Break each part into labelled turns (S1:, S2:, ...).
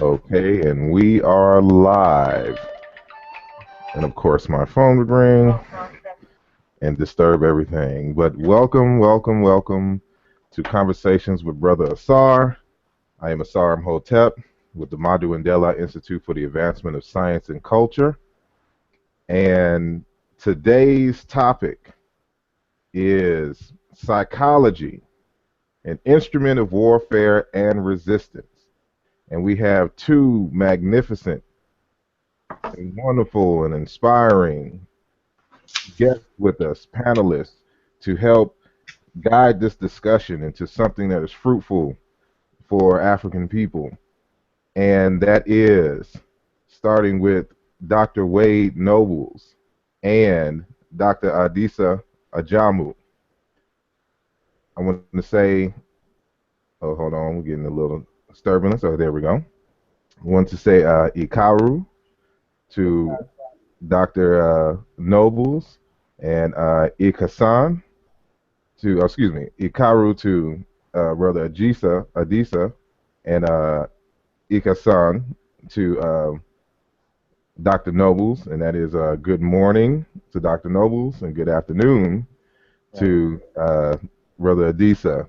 S1: Okay, and we are live. And of course, my phone would ring and disturb everything. But welcome to Conversations with Brother Asar. I am Asar Imhotep with the Madu-Ndela Institute for the Advancement of Science and Culture. And today's topic is psychology, an instrument of warfare and resistance. And we have two magnificent and wonderful and inspiring guests with us, panelists, to help guide this discussion into something that is fruitful for African people. And that is starting with Dr. Wade Nobles and Dr. Ádìsá Ájámú. I want to say, oh, hold on, we're getting a little disturbance. Oh, there we go. I want to say Ikaru to Dr. Nobles and Ikasan to, Ikaru to Brother Ádìsá, and Ikasan to Dr. Nobles, and that is good morning to Dr. Nobles and good afternoon to Brother Ádìsá.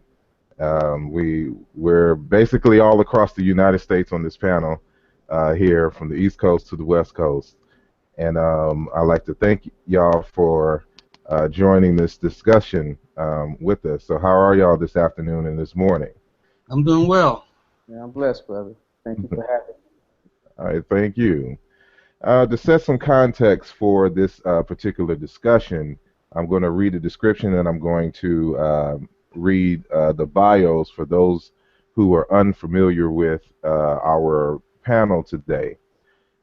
S1: We're basically all across the United States on this panel here, from the East Coast to the West Coast. And I'd like to thank y'all for joining this discussion with us. So how are y'all this afternoon and this morning?
S2: I'm doing well.
S3: Yeah, I'm blessed, brother. Thank you for having me.
S1: All right, thank you. To set some context for this particular discussion, I'm going to read a description and I'm going to read the bios for those who are unfamiliar with our panel today.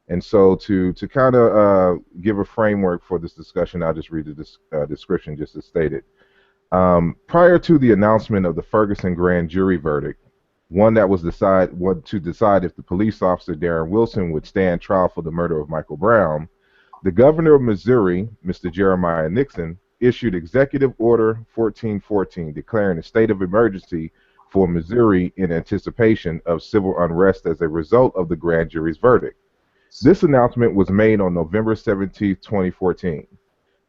S1: And so to kind of give a framework for this discussion, I'll just read the description just as stated. Prior to the announcement of the Ferguson grand jury verdict, one that was to decide if the police officer Darren Wilson would stand trial for the murder of Michael Brown, the governor of Missouri, Mr. Jeremiah Nixon, issued Executive Order 1414 declaring a state of emergency for Missouri in anticipation of civil unrest as a result of the grand jury's verdict. This announcement was made on November 17, 2014,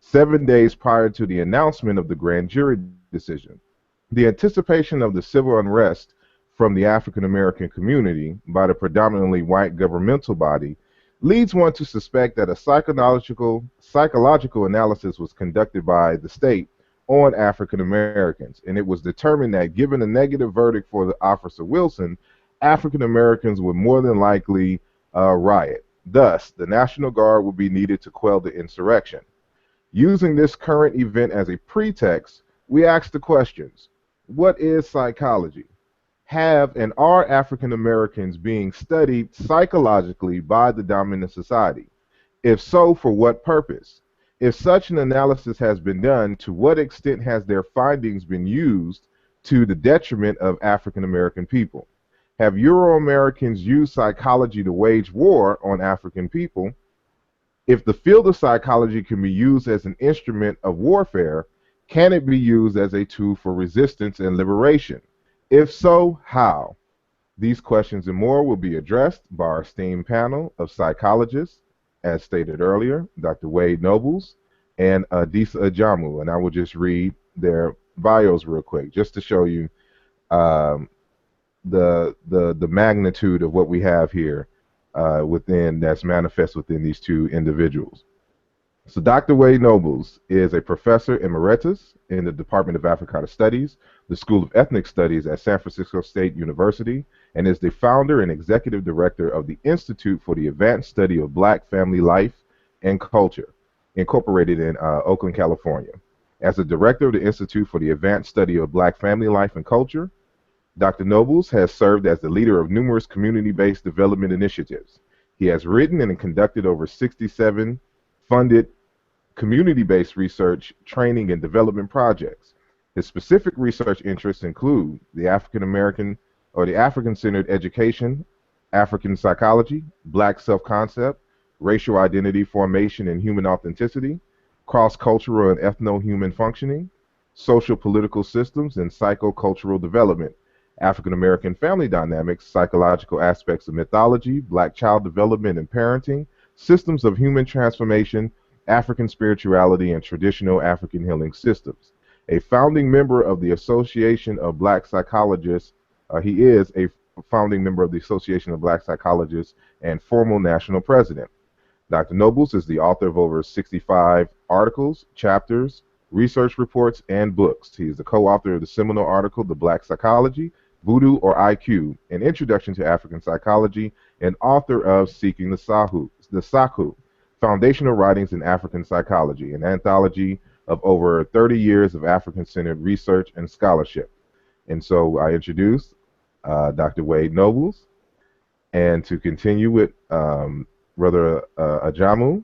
S1: 7 days prior to the announcement of the grand jury decision. The anticipation of the civil unrest from the African American community by the predominantly white governmental body leads one to suspect that a psychological analysis was conducted by the state on African Americans, and it was determined that given a negative verdict for the Officer Wilson, African Americans would more than likely riot. Thus, the National Guard would be needed to quell the insurrection. Using this current event as a pretext, we ask the questions: what is psychology? Have and are African Americans being studied psychologically by the dominant society? If so, for what purpose? If such an analysis has been done, to what extent has their findings been used to the detriment of African American people? Have Euro-Americans used psychology to wage war on African people? If the field of psychology can be used as an instrument of warfare, can it be used as a tool for resistance and liberation? If so, how? These questions and more will be addressed by our esteemed panel of psychologists, as stated earlier, Dr. Wade Nobles and Ádìsá Ájámú. And I will just read their bios real quick, just to show you the magnitude of what we have here that's manifest within these two individuals. So Dr. Wade Nobles is a professor emeritus in the Department of Africana Studies, the School of Ethnic Studies at San Francisco State University, and is the founder and executive director of the Institute for the Advanced Study of Black Family Life and Culture, incorporated in Oakland, California. As the director of the Institute for the Advanced Study of Black Family Life and Culture, Dr. Nobles has served as the leader of numerous community-based development initiatives. He has written and conducted over 67 funded community-based research, training, and development projects. His specific research interests include the African-American or the African-centered education, African psychology, Black self-concept, racial identity formation and human authenticity, cross-cultural and ethno-human functioning, social political systems, and psychocultural development, African American family dynamics, psychological aspects of mythology, black child development and parenting, systems of human transformation, African spirituality, and traditional African healing systems. A founding member of the Association of Black Psychologists, he is a founding member of the Association of Black Psychologists and former national president. Dr. Nobles is the author of over 65 articles, chapters, research reports, and books. He is the co-author of the seminal article, The Black Psychology, Voodoo or IQ, An Introduction to African Psychology, and author of Seeking the Saku, Foundational Writings in African Psychology, an anthology of over 30 years of African-centered research and scholarship. And so I introduce Dr. Wade Nobles, and to continue with Brother Ájámú,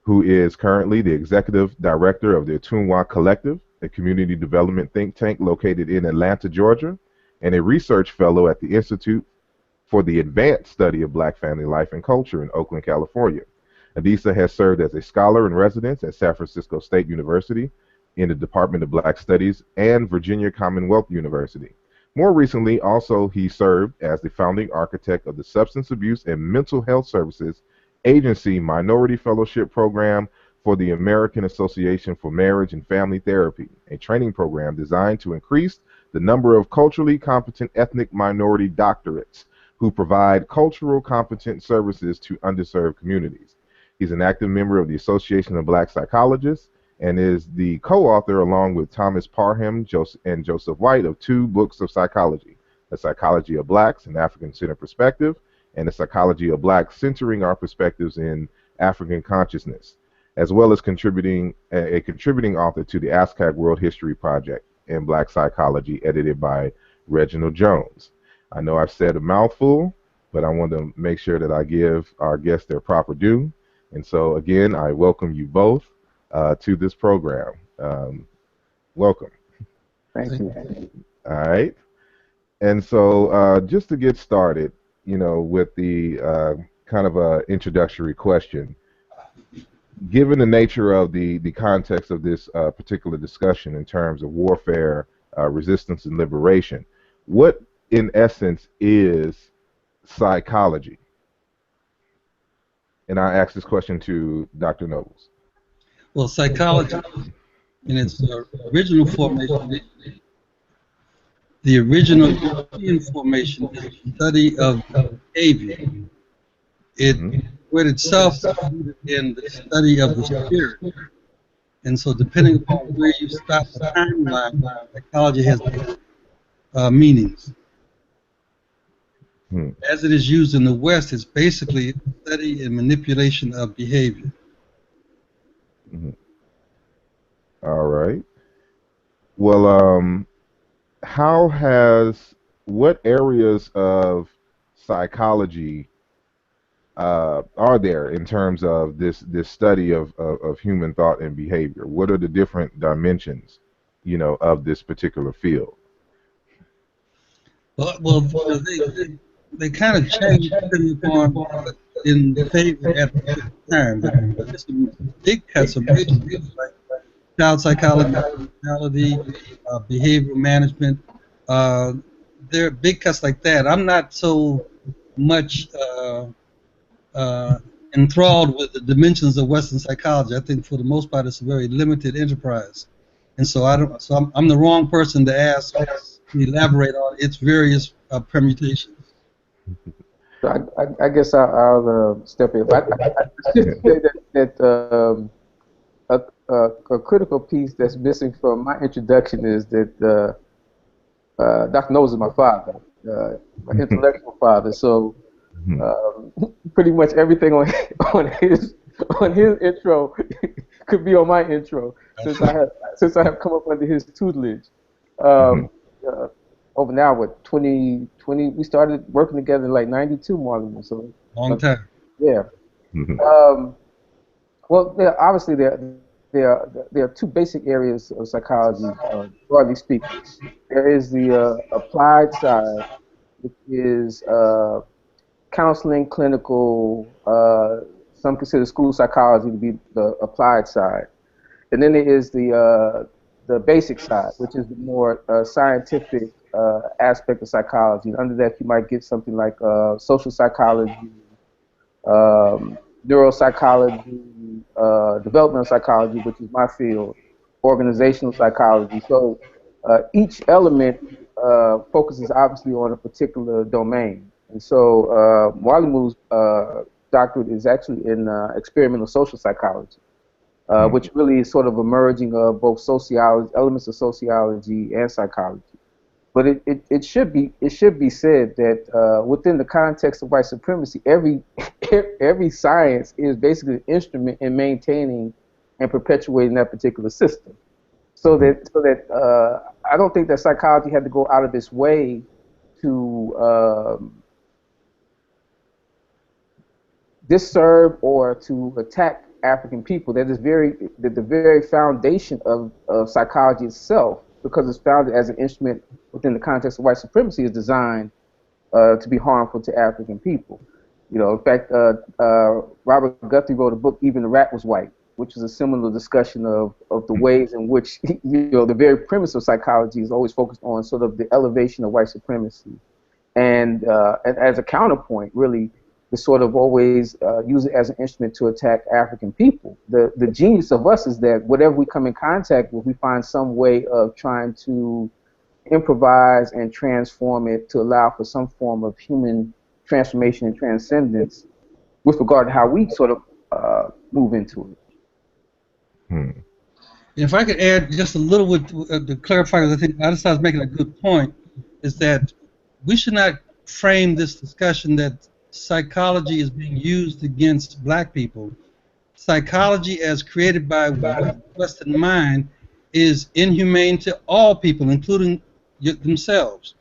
S1: who is currently the executive director of the Atunwa Collective, a community development think tank located in Atlanta, Georgia, and a research fellow at the Institute for the Advanced Study of Black Family Life and Culture in Oakland, California. Ádìsá has served as a scholar in residence at San Francisco State University in the Department of Black Studies and Virginia Commonwealth University. More recently, also, he served as the founding architect of the Substance Abuse and Mental Health Services Agency Minority Fellowship Program for the American Association for Marriage and Family Therapy, a training program designed to increase the number of culturally competent ethnic minority doctorates who provide cultural competent services to underserved communities. He's an active member of the Association of Black Psychologists and is the co-author, along with Thomas Parham and Joseph White, of 2 books of psychology, The Psychology of Blacks, an African-centered perspective, and The Psychology of Blacks, centering our perspectives in African consciousness, as well as a contributing author to the ASCAC World History Project in Black Psychology, edited by Reginald Jones. I know I've said a mouthful, but I want to make sure that I give our guests their proper due. And so, again, I welcome you both to this program. Welcome.
S3: Thank you.
S1: All right. And so just to get started, with the kind of a introductory question, given the nature of the context of this particular discussion in terms of warfare, resistance, and liberation, what in essence is psychology? And I ask this question to Dr. Nobles.
S2: Well, psychology, in its original formation, the original European formation is the study of behavior. It with itself in the study of the spirit. And so depending upon where you stop the timeline, psychology has meanings. As it is used in the West, it's basically study and manipulation of behavior.
S1: All right. Well, what areas of psychology are there in terms of this study of human thought and behavior? What are the different dimensions, of this particular field?
S2: Well, they kind of change depending upon in favor at the time. But there's some big cuts of like child psychology, behavioral management. There are big cuts like that. I'm not so much enthralled with the dimensions of Western psychology. I think for the most part it's a very limited enterprise, and so I'm the wrong person to ask to elaborate on its various permutations.
S3: So I guess I'll step in. I should say that a critical piece that's missing from my introduction is that Dr. Nobles is my father, my intellectual father. So pretty much everything on his intro could be on my intro, since I have come up under his tutelage. Over now, what, 20, we started working together in like 92, Marlon. So
S2: long time.
S3: Yeah. Well, obviously there are 2 basic areas of psychology, broadly speaking. There is the applied side, which is counseling, clinical. Some consider school psychology to be the applied side, and then there is the basic side, which is the more scientific aspect of psychology. And under that, you might get something like social psychology, neuropsychology, developmental psychology, which is my field, organizational psychology. So each element focuses obviously on a particular domain. And so Mwalimu's doctorate is actually in experimental social psychology, which really is sort of a merging of both sociology, elements of sociology and psychology. But it should be said that within the context of white supremacy, every science is basically an instrument in maintaining and perpetuating that particular system. So that I don't think that psychology had to go out of its way to disturb or to attack African people. That is the very foundation of psychology itself, because it's founded as an instrument within the context of white supremacy, is designed to be harmful to African people. You know, in fact, Robert Guthrie wrote a book, Even the Rat Was White, which is a similar discussion of the ways in which, you know, the very premise of psychology is always focused on sort of the elevation of white supremacy. And as a counterpoint, really, to sort of always use it as an instrument to attack African people. The genius of us is that whatever we come in contact with, we find some way of trying to improvise and transform it to allow for some form of human transformation and transcendence with regard to how we sort of move into it.
S2: If I could add just a little bit to clarify, because I think Ádìsá is making a good point, is that we should not frame this discussion that psychology is being used against black people. Psychology as created by the Western mind is inhumane to all people, including themselves.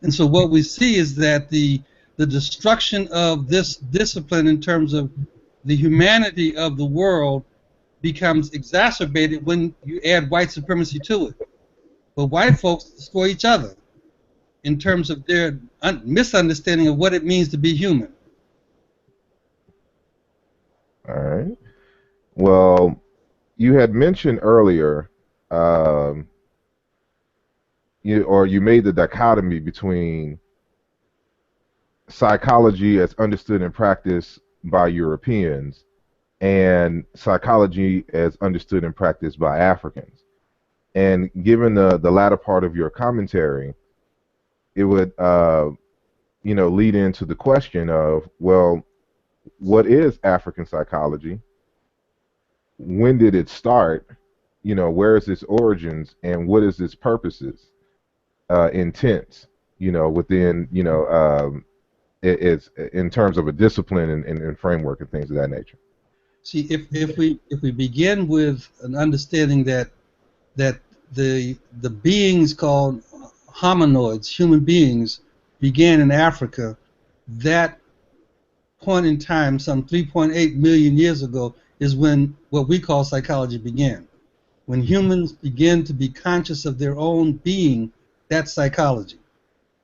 S2: And so what we see is that the destruction of this discipline in terms of the humanity of the world becomes exacerbated when you add white supremacy to it. But white folks destroy each other in terms of their misunderstanding of what it means to be human.
S1: All right. Well, you had mentioned earlier, you made the dichotomy between psychology as understood and practiced by Europeans and psychology as understood and practiced by Africans. And given the latter part of your commentary, it would lead into the question of, well, what is African psychology? When did it start? You know, where is its origins, and what is its purposes, intents? You know, within it's in terms of a discipline and framework and things of that nature.
S2: See, if we begin with an understanding that the beings called hominoids, human beings, began in Africa, that point in time, some 3.8 million years ago, is when what we call psychology began. When humans begin to be conscious of their own being, that's psychology.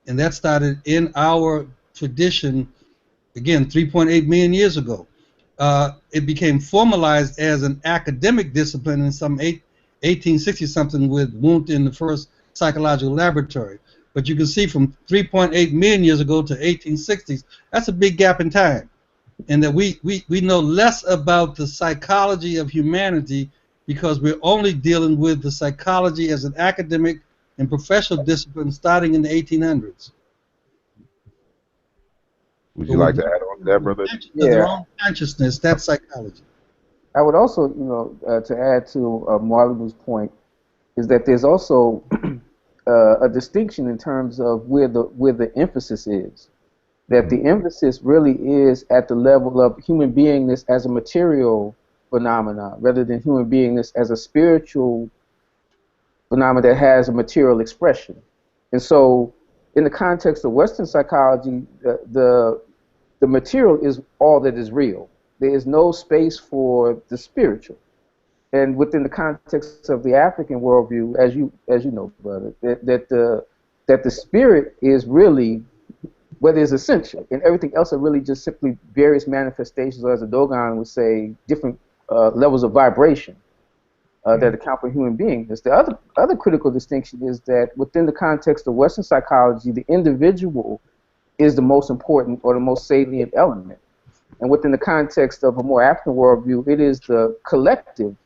S2: And that started in our tradition, again, 3.8 million years ago. It became formalized as an academic discipline in some 1860-something with Wundt in the first psychological laboratory. But you can see from 3.8 million years ago to 1860s, that's a big gap in time. And that we know less about the psychology of humanity because we're only dealing with the psychology as an academic and professional discipline starting in the 1800s.
S1: Would you like to add on to that, brother?
S2: Their own consciousness, that's psychology.
S3: I would also, to add to Mwalimu's point, is that there's also a distinction in terms of where the emphasis is. That the emphasis really is at the level of human beingness as a material phenomena, rather than human beingness as a spiritual phenomena that has a material expression. And so, in the context of Western psychology, the material is all that is real. There is no space for the spiritual. And within the context of the African worldview, as you know, brother, that the spirit is really what is essential, and everything else are really just simply various manifestations, or as a Dogon would say, different levels of vibration. that account for human beings. The other critical distinction is that within the context of Western psychology, the individual is the most important or the most salient element. And within the context of a more African worldview, it is the collective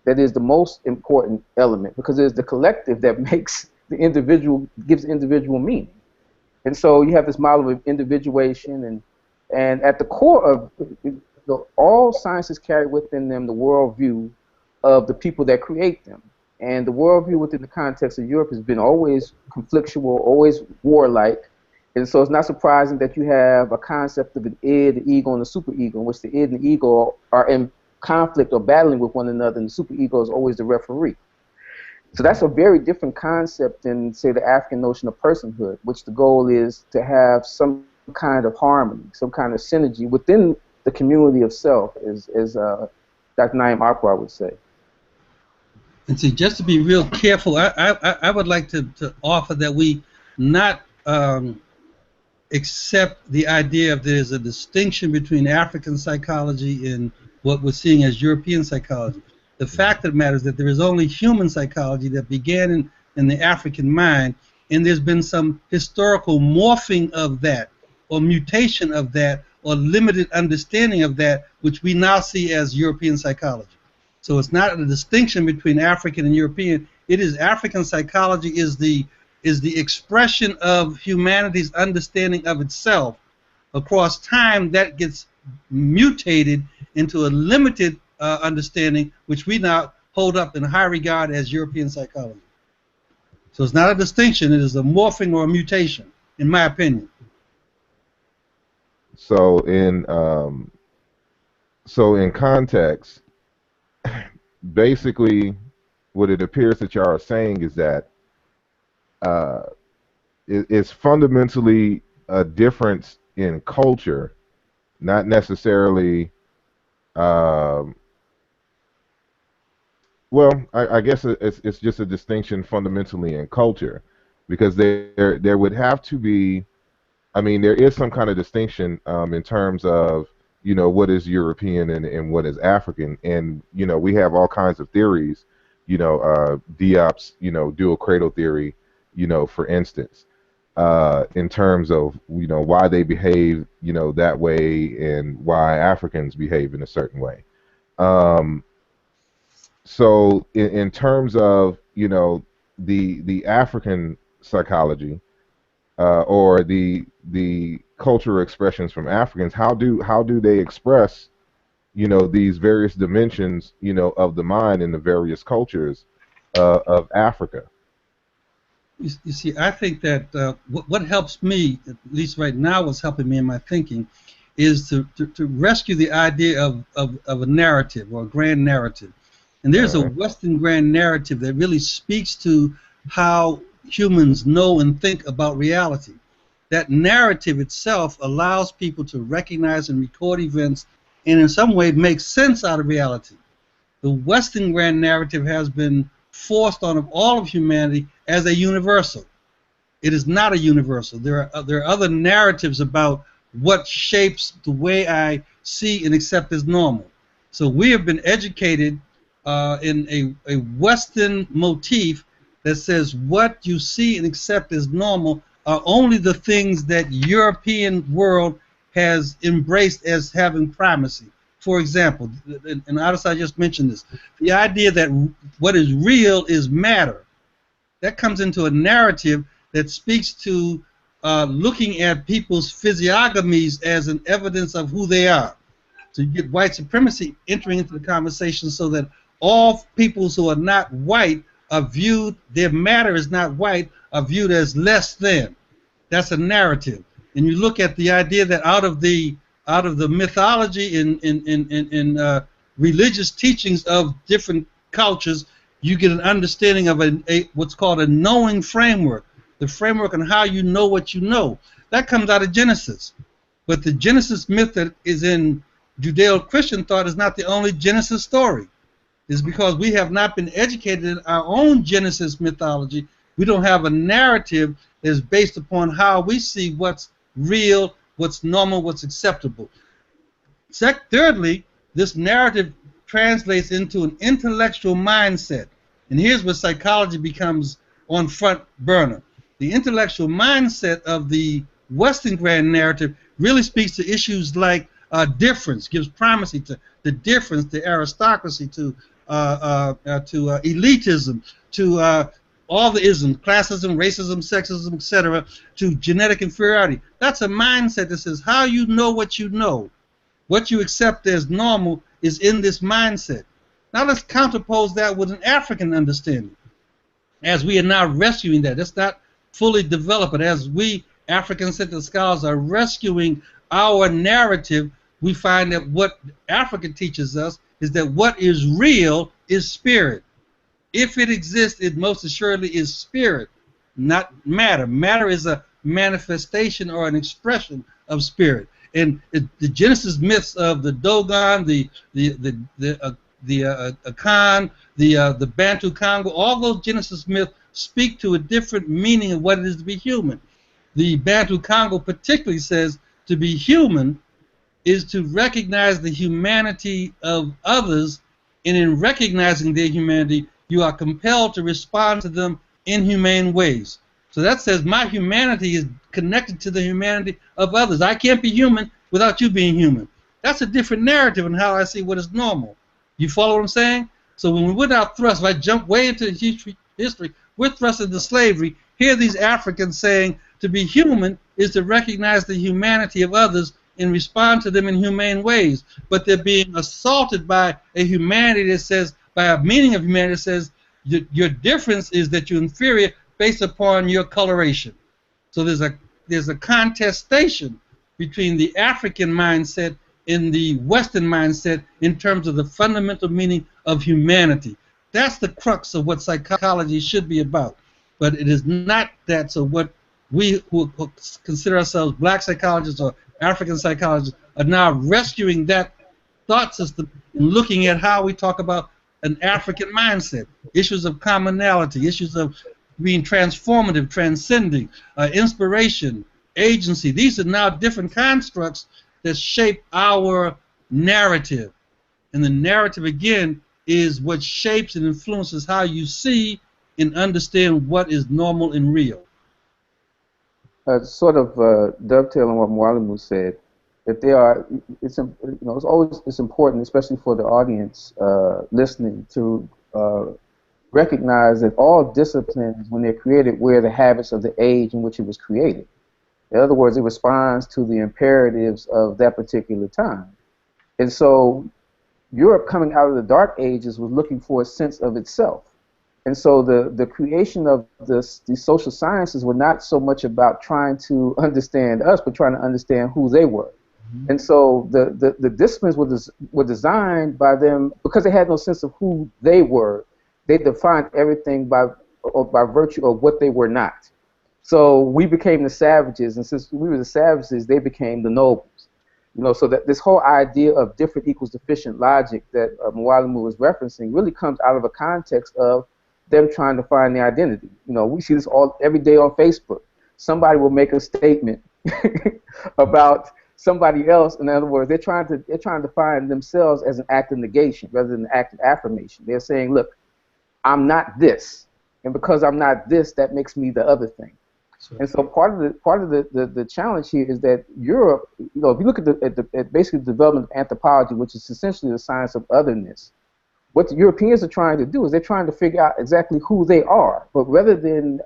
S3: that is the most important element, because it is the collective that makes the individual, gives the individual meaning. And so you have this model of individuation, and at the core of all sciences carry within them the worldview of the people that create them. And the worldview within the context of Europe has been always conflictual, always warlike. And so it's not surprising that you have a concept of an id, the ego, and the superego, in which the id and the ego are in conflict or battling with one another, and the superego is always the referee. So that's a very different concept than, say, the African notion of personhood, which the goal is to have some kind of harmony, some kind of synergy within the community of self, as Dr. Naim Akbar would say.
S2: And see, just to be real careful, I would like to offer that we not accept the idea of there's a distinction between African psychology and what we're seeing as European psychology. The fact of the matter is that there is only human psychology that began in the African mind, and there's been some historical morphing of that, or mutation of that, or limited understanding of that, which we now see as European psychology. So it's not a distinction between African and European. It is African psychology is the expression of humanity's understanding of itself across time that gets mutated into a limited understanding, which we now hold up in high regard as European psychology. So it's not a distinction, it is a morphing or a mutation, in my opinion.
S1: So in context, basically what it appears that y'all are saying is that it's fundamentally a difference in culture, not necessarily well, I guess it's just a distinction fundamentally in culture, because there would have to be, I mean, there is some kind of distinction in terms of, you know, what is European and what is African, and you know, we have all kinds of theories, you know, Diop's, you know, dual cradle theory, you know, for instance, in terms of, you know, why they behave, you know, that way and why Africans behave in a certain way. So in terms of, you know, the African psychology or the cultural expressions from Africans, how do they express, you know, these various dimensions, you know, of the mind in the various cultures of Africa?
S2: You see, I think that what helps me, at least right now, what's helping me in my thinking, is to rescue the idea of a narrative or a grand narrative. And there's a Western grand narrative that really speaks to how humans know and think about reality. That narrative itself allows people to recognize and record events and in some way make sense out of reality. The Western grand narrative has been forced on all of humanity as a universal. It is not a universal. There are other narratives about what shapes the way I see and accept as normal. So we have been educated in a Western motif that says what you see and accept as normal are only the things that European world has embraced as having primacy. For example, and Ádìsá just mentioned this, the idea that what is real is matter. That comes into a narrative that speaks to looking at people's physiognomies as an evidence of who they are. So you get white supremacy entering into the conversation so that all peoples who are not white are viewed, their matter is not white, are viewed as less than. That's a narrative. And you look at the idea that out of the mythology and religious teachings of different cultures, you get an understanding of what's called a knowing framework, the framework on how you know what you know. That comes out of Genesis. But the Genesis myth that is in Judeo-Christian thought is not the only Genesis story. It's because we have not been educated in our own Genesis mythology. We don't have a narrative that is based upon how we see what's real, what's normal, what's acceptable. Thirdly, this narrative translates into an intellectual mindset. And here's where psychology becomes on front burner. The intellectual mindset of the Western grand narrative really speaks to issues like difference, gives primacy to the difference, to aristocracy, to elitism, to all the isms, classism, racism, sexism, etc., to genetic inferiority. That's a mindset that says how you know, what you accept as normal is in this mindset. Now let's counterpose that with an African understanding. As we are now rescuing that, it's not fully developed, but as we African-centered scholars are rescuing our narrative, we find that what Africa teaches us is that what is real is spirit. If it exists, it most assuredly is spirit, not matter. Matter is a manifestation or an expression of spirit. And the Genesis myths of the Dogon, the Akan, the Bantu Congo, all those Genesis myths speak to a different meaning of what it is to be human. The Bantu Congo particularly says to be human is to recognize the humanity of others, and in recognizing their humanity, you are compelled to respond to them in humane ways. So that says my humanity is connected to the humanity of others. I can't be human without you being human. That's a different narrative in how I see what is normal. You follow what I'm saying? So when we're now thrust, if I jump way into history, we're thrust into slavery. Here these Africans saying to be human is to recognize the humanity of others and respond to them in humane ways. But they're being assaulted by a humanity that says, by a meaning of humanity that says, your difference is that you're inferior based upon your coloration. So there's a contestation between the African mindset and the Western mindset in terms of the fundamental meaning of humanity. That's the crux of what psychology should be about. But it is not that. So what we who consider ourselves black psychologists or African psychologists are now rescuing that thought system and looking at how we talk about an African mindset, issues of commonality, issues of being transformative, transcending, inspiration, agency. These are now different constructs that shape our narrative. And the narrative, again, is what shapes and influences how you see and understand what is normal and real.
S3: Sort of dovetailing what Mwalimu said, that they are, it's important, especially for the audience listening, to recognize that all disciplines, when they're created, wear the habits of the age in which it was created. In other words, it responds to the imperatives of that particular time. And so Europe, coming out of the Dark Ages, was looking for a sense of itself. And so the creation of the social sciences were not so much about trying to understand us, but trying to understand who they were. Mm-hmm. And so the disciplines were designed by them because they had no sense of who they were. They defined everything by virtue of what they were not. So we became the savages, and since we were the savages, they became the nobles. You know, so that this whole idea of different equals deficient logic that Mwalimu was referencing really comes out of a context of them trying to find their identity. You know, we see this every day on Facebook. Somebody will make a statement about somebody else. In other words, they're trying to find themselves as an act of negation rather than an act of affirmation. They're saying, look, I'm not this, and because I'm not this, that makes me the other thing. Sure. And so part of the challenge here is that Europe, you know, if you look at basically the development of anthropology, which is essentially the science of otherness, what the Europeans are trying to do is they're trying to figure out exactly who they are. But rather than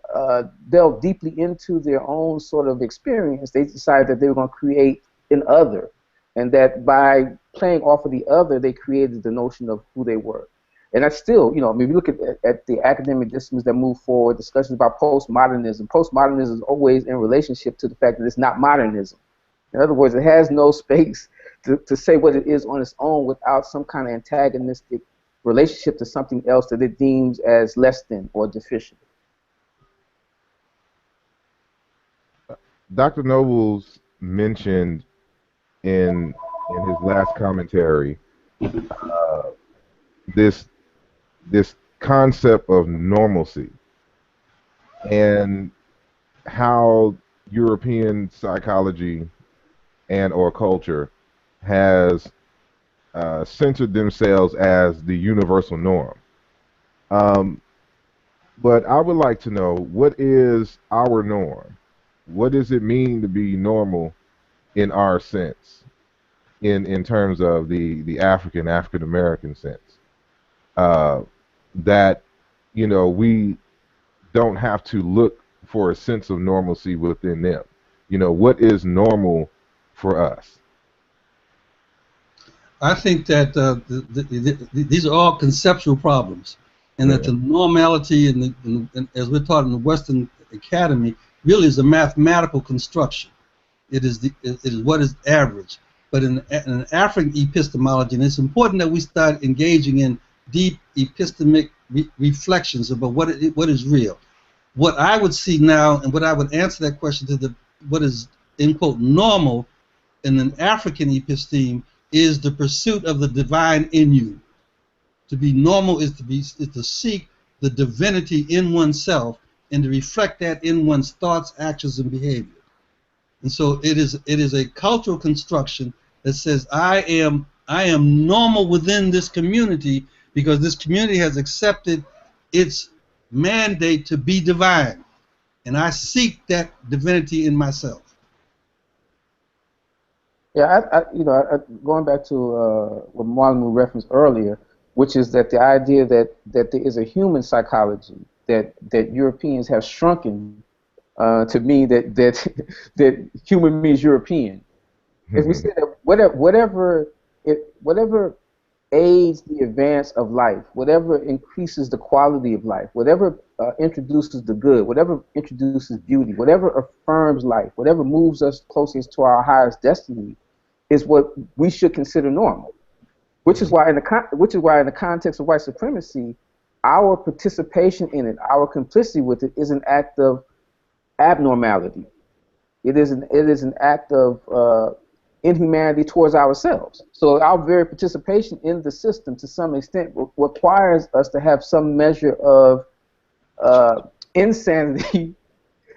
S3: delve deeply into their own sort of experience, they decided that they were going to create an other, and that by playing off of the other, they created the notion of who they were. And that's still, you know, I mean, we look at the academic disciplines that move forward, discussions about postmodernism. Postmodernism is always in relationship to the fact that it's not modernism. In other words, it has no space to say what it is on its own without some kind of antagonistic relationship to something else that it deems as less than or deficient.
S1: Dr. Nobles mentioned in his last commentary this concept of normalcy and how European psychology and or culture has centered themselves as the universal norm. Um, but I would like to know, what is our norm? What does it mean to be normal in our sense, in terms of the African American sense? Uh, that we don't have to look for a sense of normalcy within them. What is normal for us?
S2: I think that these are all conceptual problems, and that the normality, and as we're taught in the Western Academy, really is a mathematical construction. It is what is average. But in an African epistemology, and it's important that we start engaging in deep epistemic reflections about what is real. What I would see now, and what I would answer that question to what is, in quote, normal in an African episteme is the pursuit of the divine in you. To be normal is to seek the divinity in oneself and to reflect that in one's thoughts, actions, and behavior. And so it is a cultural construction that says I am normal within this community because this community has accepted its mandate to be divine, and I seek that divinity in myself.
S3: Yeah, going back to what Marlon referenced earlier, which is that the idea that there is a human psychology that Europeans have shrunken to mean that human means European. If we say that whatever aids the advance of life, whatever increases the quality of life, whatever introduces the good, whatever introduces beauty, whatever affirms life, whatever moves us closest to our highest destiny, is what we should consider normal. Which is why in the context of white supremacy, our participation in it, our complicity with it, is an act of abnormality. It is an act of inhumanity towards ourselves. So our very participation in the system, to some extent, requires us to have some measure of insanity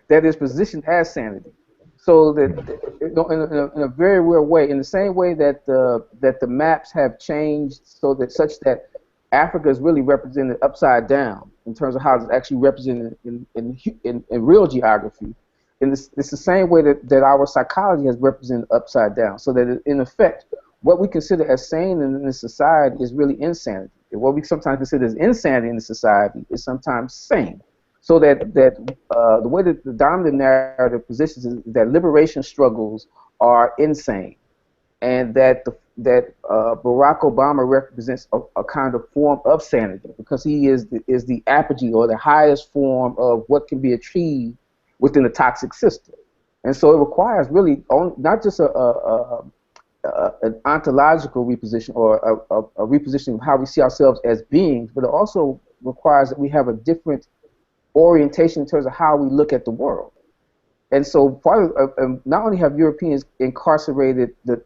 S3: that is positioned as sanity. So that in a very real way, in the same way that the maps have changed, so that such that Africa is really represented upside down in terms of how it's actually represented in real geography. It's the same way that our psychology has represented upside down, so that in effect, what we consider as sane in this society is really insanity. And what we sometimes consider as insanity in the society is sometimes sane. So that the way that the dominant narrative positions is that liberation struggles are insane, and that Barack Obama represents a kind of form of sanity because he is the apogee or the highest form of what can be achieved within a toxic system. And so it requires really not just an ontological reposition or a repositioning of how we see ourselves as beings, but it also requires that we have a different orientation in terms of how we look at the world. And so part of, not only have Europeans incarcerated the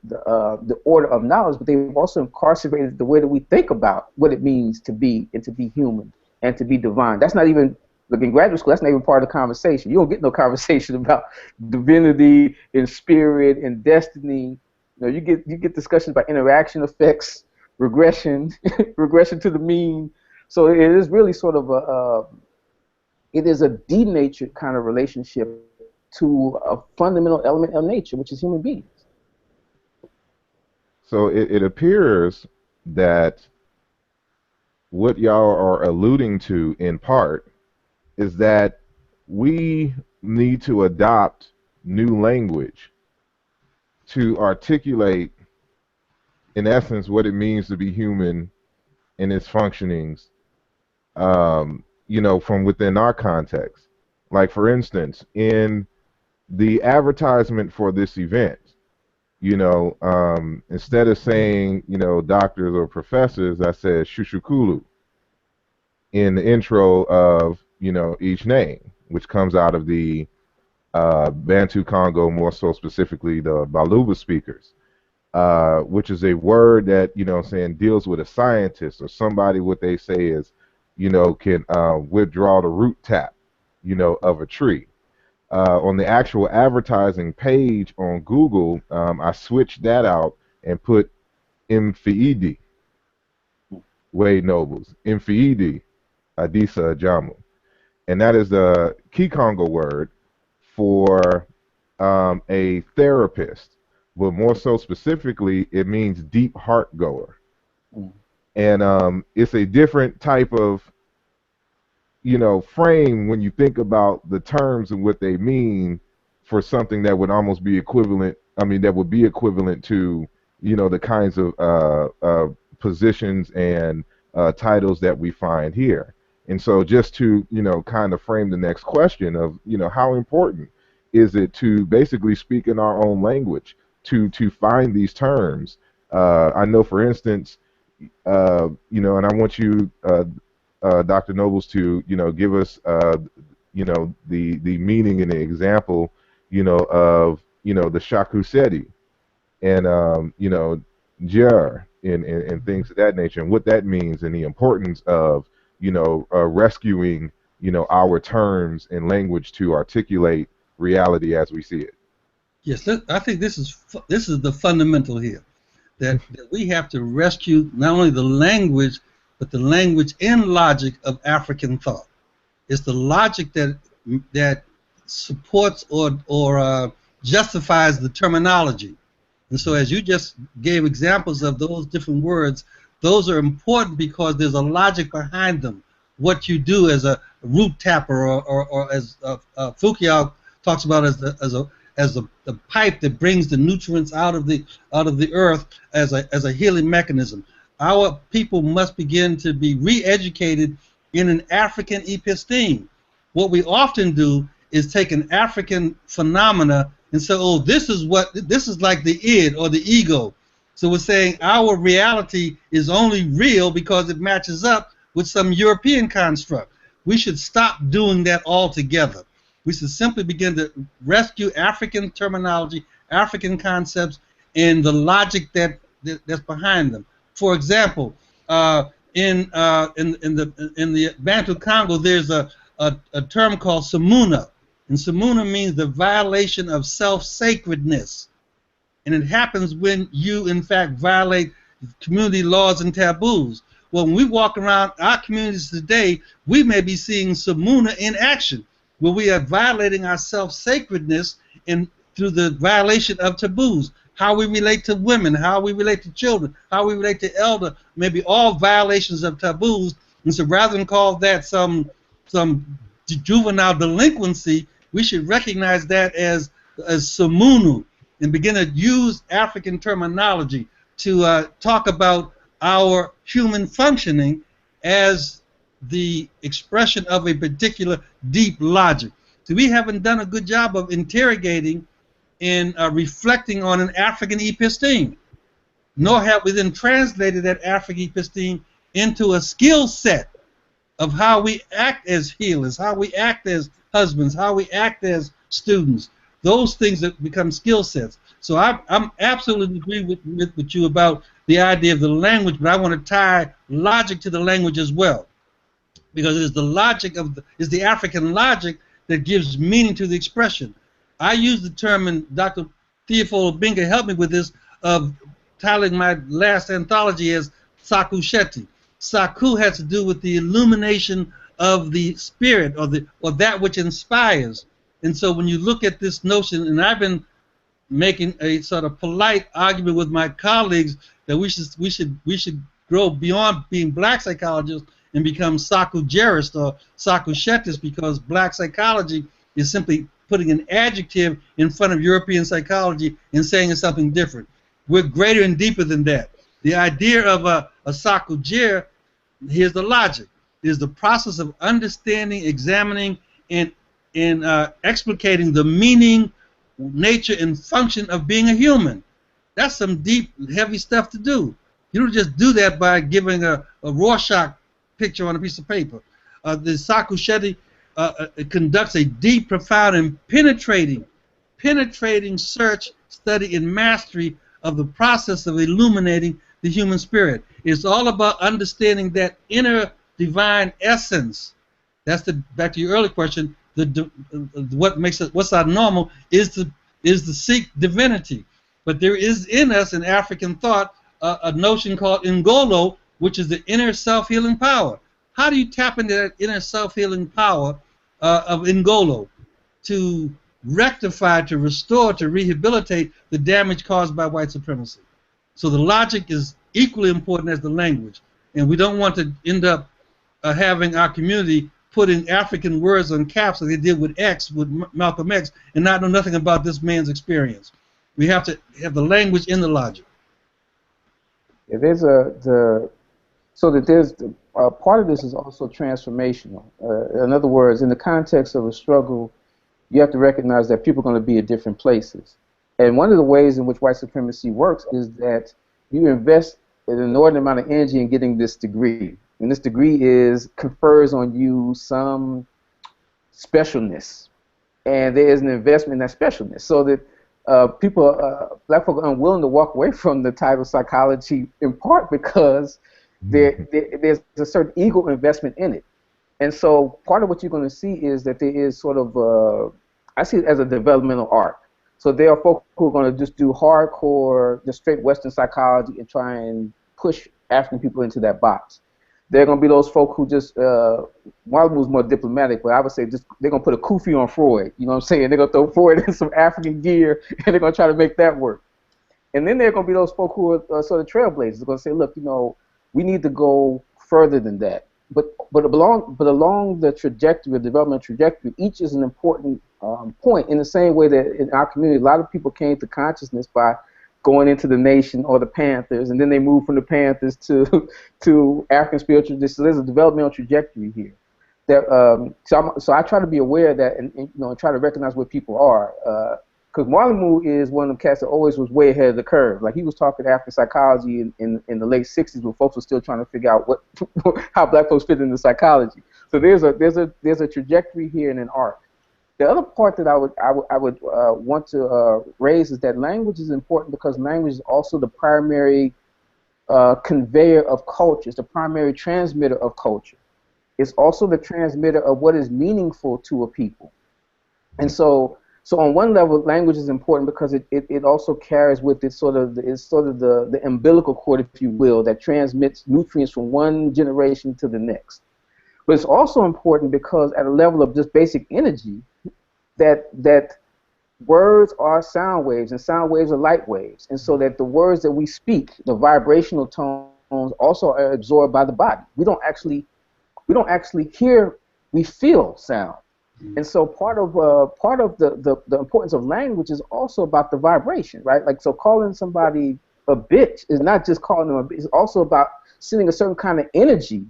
S3: order of knowledge, but they've also incarcerated the way that we think about what it means to be and to be human and to be divine. That's not even, like in graduate school, that's not even part of the conversation. You don't get no conversation about divinity and spirit and destiny. You get discussions about interaction effects, regression, regression to the mean. So it is really sort of it is a denatured kind of relationship to a fundamental element of nature, which is human beings.
S1: So it appears that what y'all are alluding to in part is that we need to adopt new language to articulate, in essence, what it means to be human in its functionings, from within our context. Like, for instance, in the advertisement for this event, instead of saying, doctors or professors, I said shushukulu in the intro of, each name, which comes out of the Bantu Congo, more so specifically the Baluba speakers, which is a word that, deals with a scientist or somebody, what they say is, can withdraw the root tap, of a tree. On the actual advertising page on Google, I switched that out and put Mfiidi, Wade Nobles, Mfiidi, Ádìsá Ájámú. And that is the Kikongo word for a therapist, but more so specifically, it means deep heart goer. And it's a different type of, frame when you think about the terms and what they mean for something that would almost be equivalent. I mean, that would be equivalent to, the kinds of positions and titles that we find here. And so just to, kind of frame the next question of, how important is it to basically speak in our own language, to find these terms? I know, for instance, and I want you, Dr. Nobles, to, give us, the meaning and the example, of, the shakuseti and, jer and things of that nature, and what that means, and the importance of, rescuing, our terms and language to articulate reality as we see it.
S2: Yes, I think this is the fundamental here, that we have to rescue not only the language, but the language and logic of African thought. It's the logic that supports or justifies the terminology. And so, as you just gave examples of those different words, those are important because there's a logic behind them. What you do as a root tapper, or as Foucault talks about as the pipe that brings the nutrients out of the earth as a healing mechanism. Our people must begin to be re-educated in an African episteme. What we often do is take an African phenomena and say, oh, this is like the id or the ego. So we're saying our reality is only real because it matches up with some European construct. We should stop doing that altogether. We should simply begin to rescue African terminology, African concepts, and the logic that's behind them. For example, in the Bantu Congo, there's a term called samuna, and samuna means the violation of self-sacredness, and it happens when you, in fact, violate community laws and taboos. Well, when we walk around our communities today, we may be seeing samuna in action, where we are violating our self-sacredness through the violation of taboos. How we relate to women, how we relate to children, how we relate to elder, maybe all violations of taboos. And so rather than call that some juvenile delinquency, we should recognize that as samunu and begin to use African terminology to talk about our human functioning as the expression of a particular deep logic. So we haven't done a good job of interrogating and reflecting on an African episteme, nor have we then translated that African episteme into a skill set of how we act as healers, how we act as husbands, how we act as students. Those things that become skill sets. So I'm absolutely agree with you about the idea of the language, but I want to tie logic to the language as well, because it is the logic is the African logic that gives meaning to the expression. I use the term, and Dr. Theophile Obenga helped me with this, of titling my last anthology as Saku Sheti. Saku has to do with the illumination of the spirit, or that which inspires. And so when you look at this notion, and I've been making a sort of polite argument with my colleagues that we should grow beyond being black psychologists and become Saku-gerists or Saku-shetists, because black psychology is simply putting an adjective in front of European psychology and saying it's something different. We're greater and deeper than that. The idea of a Saku-ger, here's the logic, is the process of understanding, examining, and explicating the meaning, nature, and function of being a human. That's some deep, heavy stuff to do. You don't just do that by giving a Rorschach picture on a piece of paper. The Saku Sheti conducts a deep, profound, and penetrating search, study, and mastery of the process of illuminating the human spirit. It's all about understanding that inner divine essence. That's back to your earlier question. What makes it, what's our normal is to seek divinity. But there is in us, in African thought, a notion called Ngolo, which is the inner self-healing power. How do you tap into that inner self-healing power of Ngolo to rectify, to restore, to rehabilitate the damage caused by white supremacy? So the logic is equally important as the language, and we don't want to end up having our community putting African words on caps like they did with X, with Malcolm X, and not know nothing about this man's experience. We have to have the language in the logic.
S3: Yeah, there's part of this is also transformational. In other words, in the context of a struggle, you have to recognize that people are going to be at different places. And one of the ways in which white supremacy works is that you invest an inordinate amount of energy in getting this degree. And this degree confers on you some specialness. And there is an investment in that specialness. So that black folk are unwilling to walk away from the title psychology in part because there's a certain ego investment in it. And so part of what you're going to see is that there is sort of, I see it as a developmental arc. So there are folks who are going to just do hardcore, just straight Western psychology and try and push African people into that box. There are going to be those folk who just, Marlon was more diplomatic, but I would say just they're going to put a kufi on Freud. You know what I'm saying? They're going to throw Freud in some African gear, and they're going to try to make that work. And then there are going to be those folk who are sort of trailblazers. They're going to say, look, we need to go further than that. But along the trajectory, the development trajectory, each is an important point. In the same way that in our community, a lot of people came to consciousness by going into the Nation or the Panthers, and then they moved from the Panthers to African spiritual traditions. So there's a developmental trajectory here. So I try to be aware of that and try to recognize where people are. Because Marlon is one of the cats that always was way ahead of the curve. Like he was talking African psychology in the late '60s when folks were still trying to figure out how black folks fit into psychology. So there's a trajectory here and an arc. The other part that I would want to raise is that language is important because language is also the primary conveyor of culture. It's the primary transmitter of culture. It's also the transmitter of what is meaningful to a people. And so on one level, language is important because it also carries with it the umbilical cord, if you will, that transmits nutrients from one generation to the next. But it's also important because at a level of just basic energy, that words are sound waves and sound waves are light waves, and so that the words that we speak, the vibrational tones, also are absorbed by the body. We don't actually hear, we feel sound. And so part of the importance of language is also about the vibration, right? Like, so calling somebody a bitch is not just calling them a bitch, it's also about sending a certain kind of energy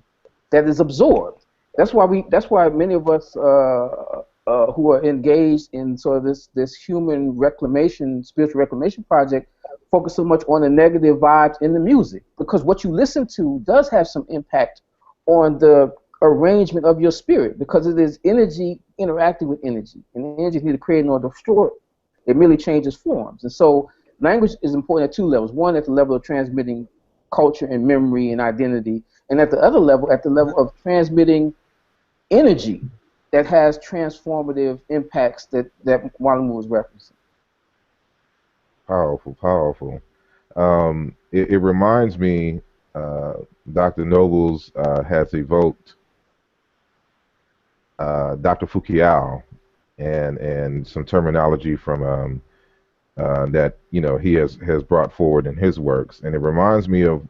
S3: that is absorbed. That's why many of us who are engaged in sort of this human reclamation, spiritual reclamation project, focus so much on the negative vibes in the music, because what you listen to does have some impact on the arrangement of your spirit, because it is energy interacting with energy, and energy is neither created nor destroyed. It merely changes forms. And so language is important at two levels. One, at the level of transmitting culture and memory and identity, and at the other level, at the level of transmitting energy that has transformative impacts that Marlon was referencing.
S1: Powerful, powerful. It reminds me, Dr. Nobles has evoked Dr. Fukuyama and some terminology from that he has brought forward in his works, and it reminds me of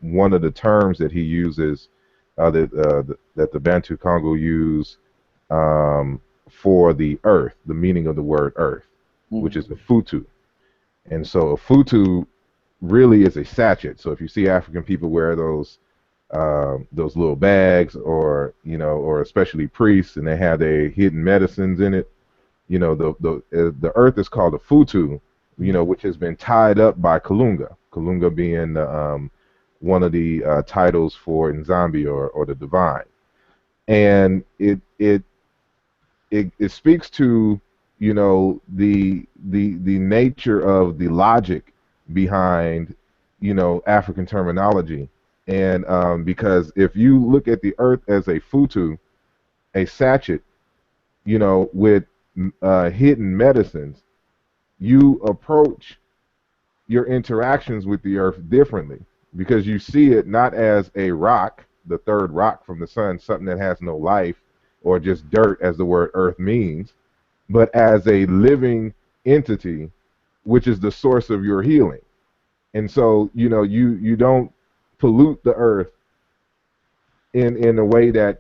S1: one of the terms that he uses that the Bantu Congo use for the earth, the meaning of the word earth, which is a futu. And so a futu really is a sachet. So if you see African people wear those little bags, or especially priests, and they have their hidden medicines in it, the earth is called a futu, which has been tied up by Kalunga. Kalunga being one of the titles for Nzambi or the divine, and it speaks to the nature of the logic behind African terminology. And because if you look at the earth as a futu, a sachet, with hidden medicines, you approach your interactions with the earth differently, because you see it not as a rock, the third rock from the sun, something that has no life, or just dirt as the word earth means, but as a living entity, which is the source of your healing. And so, you don't pollute the earth in a way that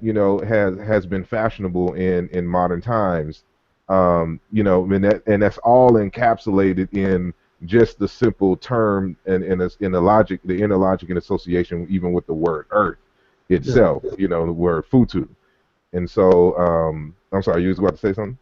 S1: has been fashionable in modern times. And that's all encapsulated in just the simple term and in the logic, the inner logic and association, even with the word earth itself. The word futu. And so, I'm sorry, you was about to say something?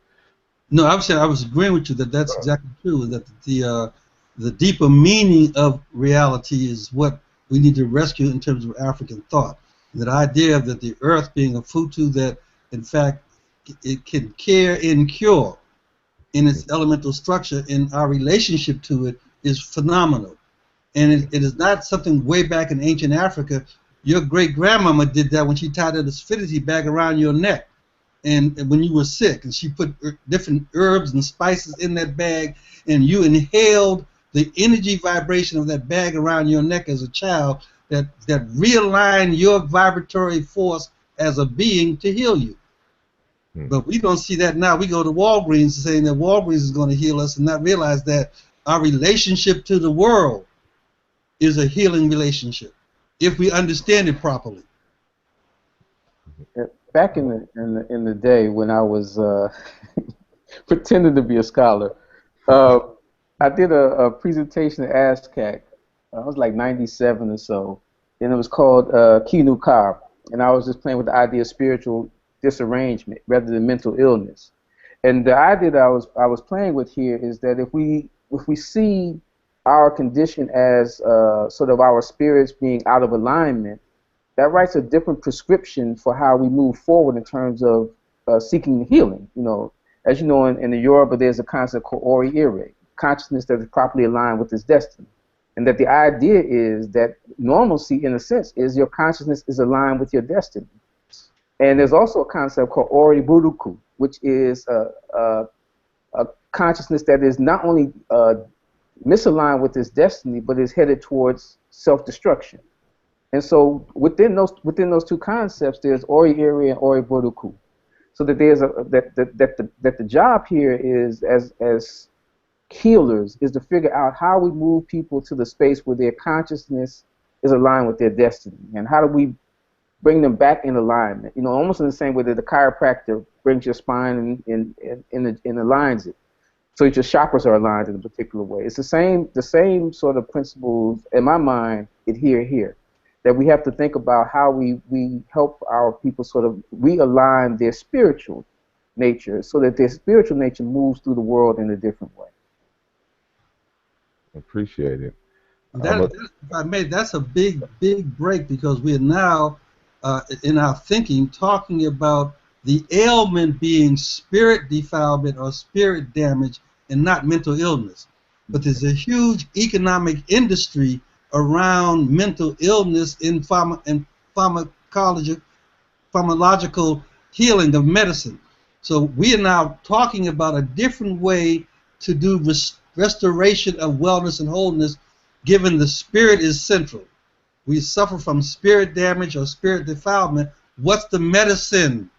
S2: No, I was agreeing with you that that's exactly true. That the deeper meaning of reality is what we need to rescue in terms of African thought. That idea that the earth being a futu, that in fact it can care and cure in its elemental structure, and our relationship to it is phenomenal. And it is not something way back in ancient Africa. Your great grandmama did that when she tied a sphinxy bag around your neck, and when you were sick, and she put different herbs and spices in that bag, and you inhaled the energy vibration of that bag around your neck as a child, that realigned your vibratory force as a being to heal you. But we don't see that now. We go to Walgreens saying that Walgreens is going to heal us, and not realize that our relationship to the world is a healing relationship if we understand it properly.
S3: Back in the day when I was pretending to be a scholar, I did a presentation at ASCAC. I was like 97 or so, and it was called Kinu Kar, and I was just playing with the idea of spiritual disarrangement rather than mental illness. And the idea that I was playing with here is that if we see our condition as sort of our spirits being out of alignment, that writes a different prescription for how we move forward in terms of seeking healing. As you know, in the Yoruba, there's a concept called ori ire, consciousness that is properly aligned with its destiny. And that the idea is that normalcy, in a sense, is your consciousness is aligned with your destiny. And there's also a concept called ori buruku, which is a consciousness that is not only misaligned with its destiny, but is headed towards self-destruction. And so within those two concepts, there's ori ire and ori buruku. So that there's that the job here is as healers is to figure out how we move people to the space where their consciousness is aligned with their destiny, and how do we bring them back in alignment. Almost in the same way that the chiropractor brings your spine and aligns it, so that your chakras are aligned in a particular way. It's the same sort of principles in my mind adhere here. That we have to think about how we help our people sort of realign their spiritual nature so that their spiritual nature moves through the world in a different way.
S1: Appreciate it.
S2: If I may, that's a big break, because we are now in our thinking talking about the ailment being spirit defilement or spirit damage and not mental illness. But there's a huge economic industry around mental illness in pharmacological healing of medicine. So we are now talking about a different way to do restoration of wellness and wholeness, given the spirit is central. We suffer from spirit damage or spirit defilement. What's the medicine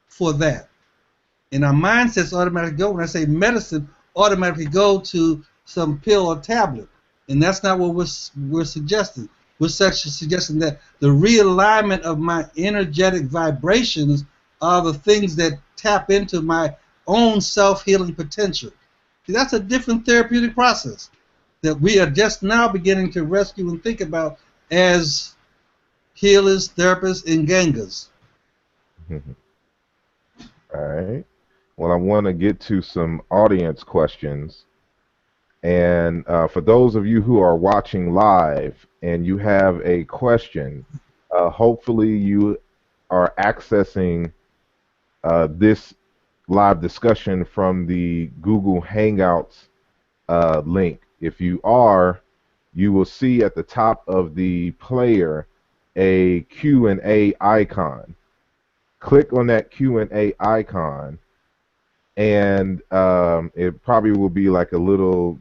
S2: for that? And our mindsets automatically go, when I say medicine, automatically go to some pill or tablet. And that's not what we're suggesting. We're suggesting that the realignment of my energetic vibrations are the things that tap into my own self-healing potential. See, that's a different therapeutic process that we are just now beginning to rescue and think about as healers, therapists, and gangers.
S1: All right. Well, I want to get to some audience questions. And for those of you who are watching live and you have a question, hopefully you are accessing this live discussion from the Google Hangouts link. If you are, you will see at the top of the player a Q&A icon. Click on that Q&A icon, and it probably will be like a little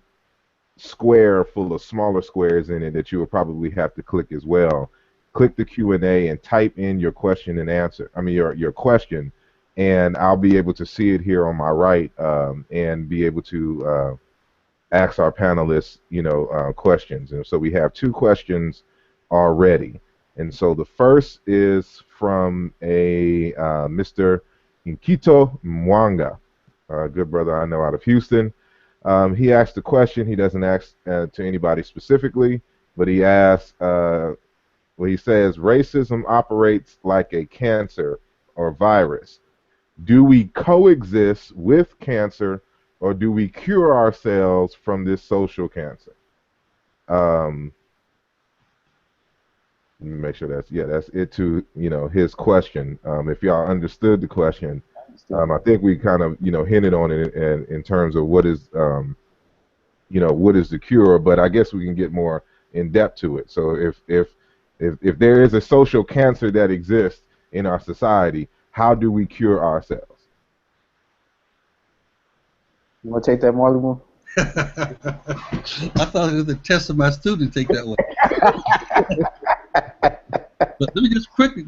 S1: square full of smaller squares in it that you will probably have to click as well. Click the Q&A and type in your question and answer. I mean your question, and I'll be able to see it here on my right, and be able to ask our panelists, questions. And so we have 2 questions already. And so the first is from a Mr. Nkito Mwanga, a good brother I know out of Houston. He asked the question. He doesn't ask to anybody specifically, but he asks, he says, racism operates like a cancer or virus. Do we coexist with cancer, or do we cure ourselves from this social cancer? Let me make sure that's it to his question. If y'all understood the question, I think we kind of hinted on it in terms of what is what is the cure, but I guess we can get more in depth to it. So if there is a social cancer that exists in our society, how do we cure ourselves?
S3: You want to take that, Marley?
S2: I thought it was a test of my student to take that one. But let me just quickly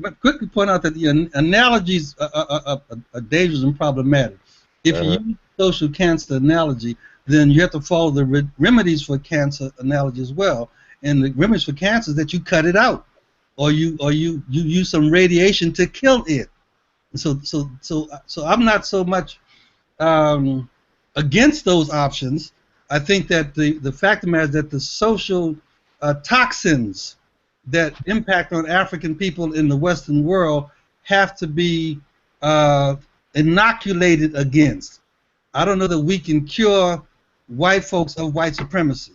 S2: point out that the analogies are dangerous and problematic. If you use social cancer analogy, then you have to follow the remedies for cancer analogy as well. And the remedies for cancer is that you cut it out, or you use some radiation to kill it. So I'm not so much against those options. I think that the fact of the matter is that the social toxins that impact on African people in the Western world have to be inoculated against. I don't know that we can cure white folks of white supremacy,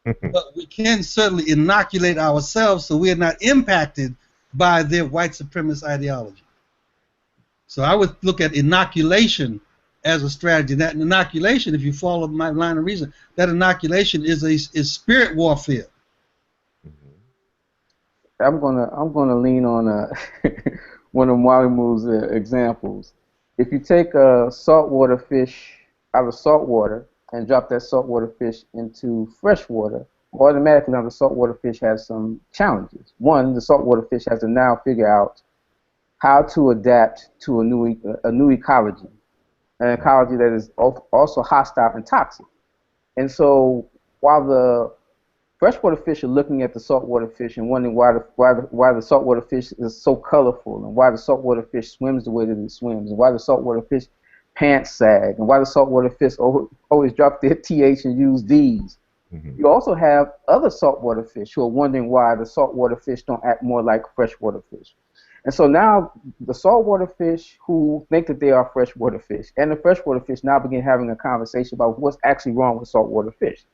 S2: but we can certainly inoculate ourselves so we are not impacted by their white supremacist ideology. So I would look at inoculation as a strategy. That inoculation, if you follow my line of reason, that inoculation is spirit warfare.
S3: I'm gonna lean on one of Mwalimu's examples. If you take a saltwater fish out of salt water and drop that saltwater fish into fresh water, automatically now the saltwater fish has some challenges. One, the saltwater fish has to now figure out how to adapt to a new ecology, an ecology that is also hostile and toxic. And so while the freshwater fish are looking at the saltwater fish and wondering why the saltwater fish is so colorful, and why the saltwater fish swims the way that it swims, and why the saltwater fish pants sag, and why the saltwater fish always drop their TH and use Ds. You also have other saltwater fish who are wondering why the saltwater fish don't act more like freshwater fish. And so now the saltwater fish who think that they are freshwater fish and the freshwater fish now begin having a conversation about what's actually wrong with saltwater fish.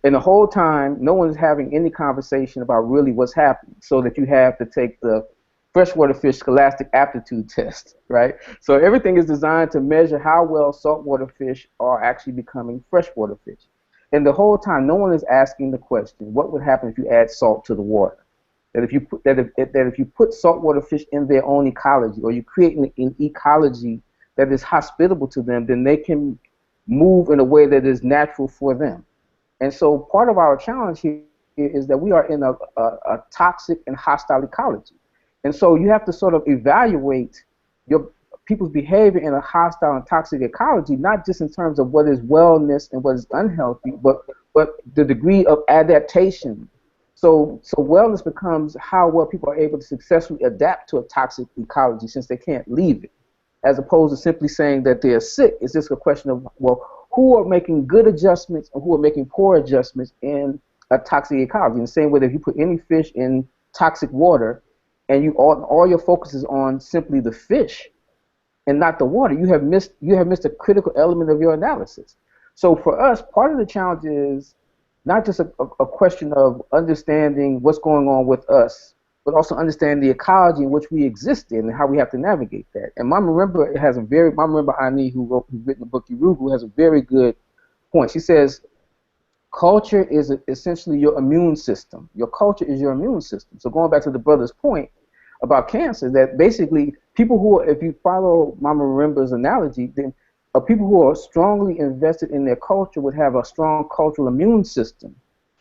S3: And the whole time, no one's having any conversation about really what's happening, so that you have to take the freshwater fish scholastic aptitude test, right? So everything is designed to measure how well saltwater fish are actually becoming freshwater fish. And the whole time, no one is asking the question, what would happen if you add salt to the water? That if you put saltwater fish in their own ecology, or you create an ecology that is hospitable to them, then they can move in a way that is natural for them. And so part of our challenge here is that we are in a toxic and hostile ecology. And so you have to sort of evaluate your people's behavior in a hostile and toxic ecology, not just in terms of what is wellness and what is unhealthy, but the degree of adaptation. So wellness becomes how well people are able to successfully adapt to a toxic ecology, since they can't leave it, as opposed to simply saying that they're sick. It's just a question of, well, who are making good adjustments and who are making poor adjustments in a toxic ecology. In the same way that if you put any fish in toxic water and all your focus is on simply the fish and not the water, you have missed a critical element of your analysis. So for us, part of the challenge is not just a question of understanding what's going on with us, but also understand the ecology in which we exist in and how we have to navigate that. And Mama Marimba Ani, who's written the book Yurugu, has a very good point. She says, culture is essentially your immune system. Your culture is your immune system. So going back to the brother's point about cancer, that basically people who, if you follow Mama Marimba's analogy, then people who are strongly invested in their culture would have a strong cultural immune system,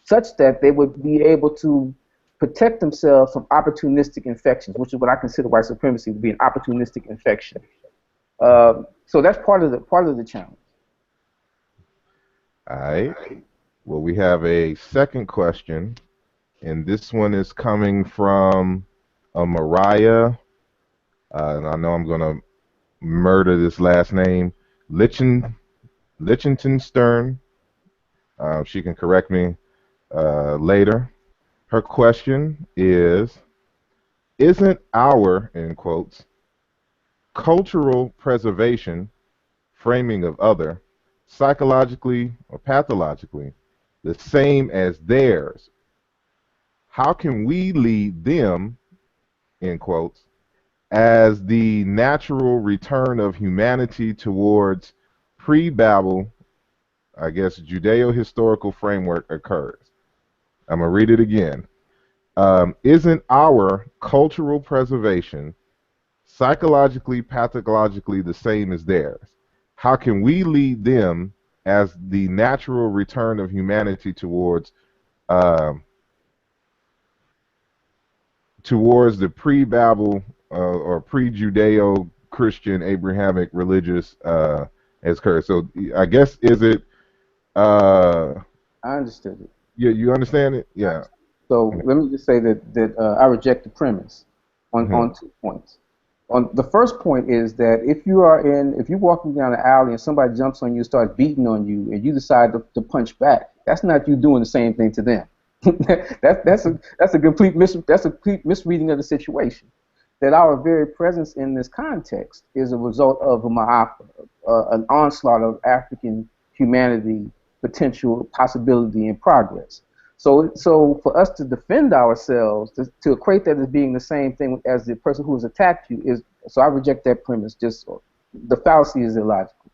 S3: such that they would be able to protect themselves from opportunistic infections, which is what I consider white supremacy to be, an opportunistic infection. So that's part of the challenge.
S1: All right. Well, we have a second question, and this one is coming from Mariah, and I know I'm going to murder this last name, Lichtenstern. She can correct me later. Her question is, isn't our, in quotes, cultural preservation, framing of other, psychologically or pathologically, the same as theirs? How can we lead them, in quotes, as the natural return of humanity towards pre-Babel, I guess, Judeo-historical framework occurs? I'm going to read it again. Isn't our cultural preservation psychologically, pathologically the same as theirs? How can we lead them as the natural return of humanity towards the pre-Babel or pre-Judeo-Christian Abrahamic religious as occurred? So I guess, is it?
S3: I understood it.
S1: Yeah, you understand it? Yeah.
S3: So let me just say that I reject the premise on 2 points. On the first point is that if you're walking down the alley and somebody jumps on you, starts beating on you, and you decide to punch back, that's not you doing the same thing to them. that's a complete misreading of the situation. That our very presence in this context is a result of an onslaught of African humanity, potential, possibility, and progress. So for us to defend ourselves, to equate that as being the same thing as the person who has attacked you is, so I reject that premise. Just the fallacy is illogical.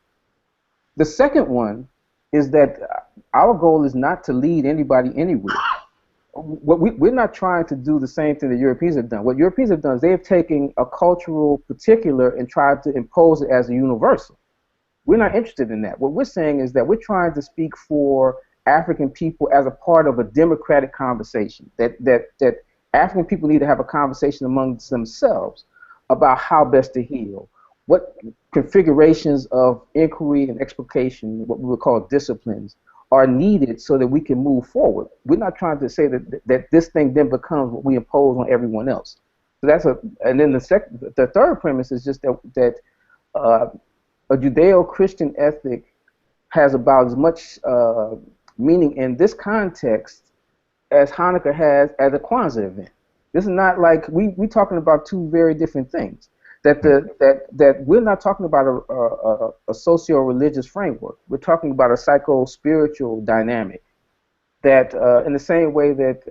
S3: The second one is that our goal is not to lead anybody anywhere. We're not trying to do the same thing that Europeans have done. What Europeans have done is they have taken a cultural particular and tried to impose it as a universal. We're not interested in that. What we're saying is that we're trying to speak for African people as a part of a democratic conversation, that African people need to have a conversation amongst themselves about how best to heal, what configurations of inquiry and explication, what we would call disciplines, are needed so that we can move forward. We're not trying to say that this thing then becomes what we impose on everyone else. So and then the third premise is just that a Judeo-Christian ethic has about as much meaning in this context as Hanukkah has as a Kwanzaa event. This is not like we're talking about two very different things. That we're not talking about a socio-religious framework. We're talking about a psycho-spiritual dynamic. That in the same way that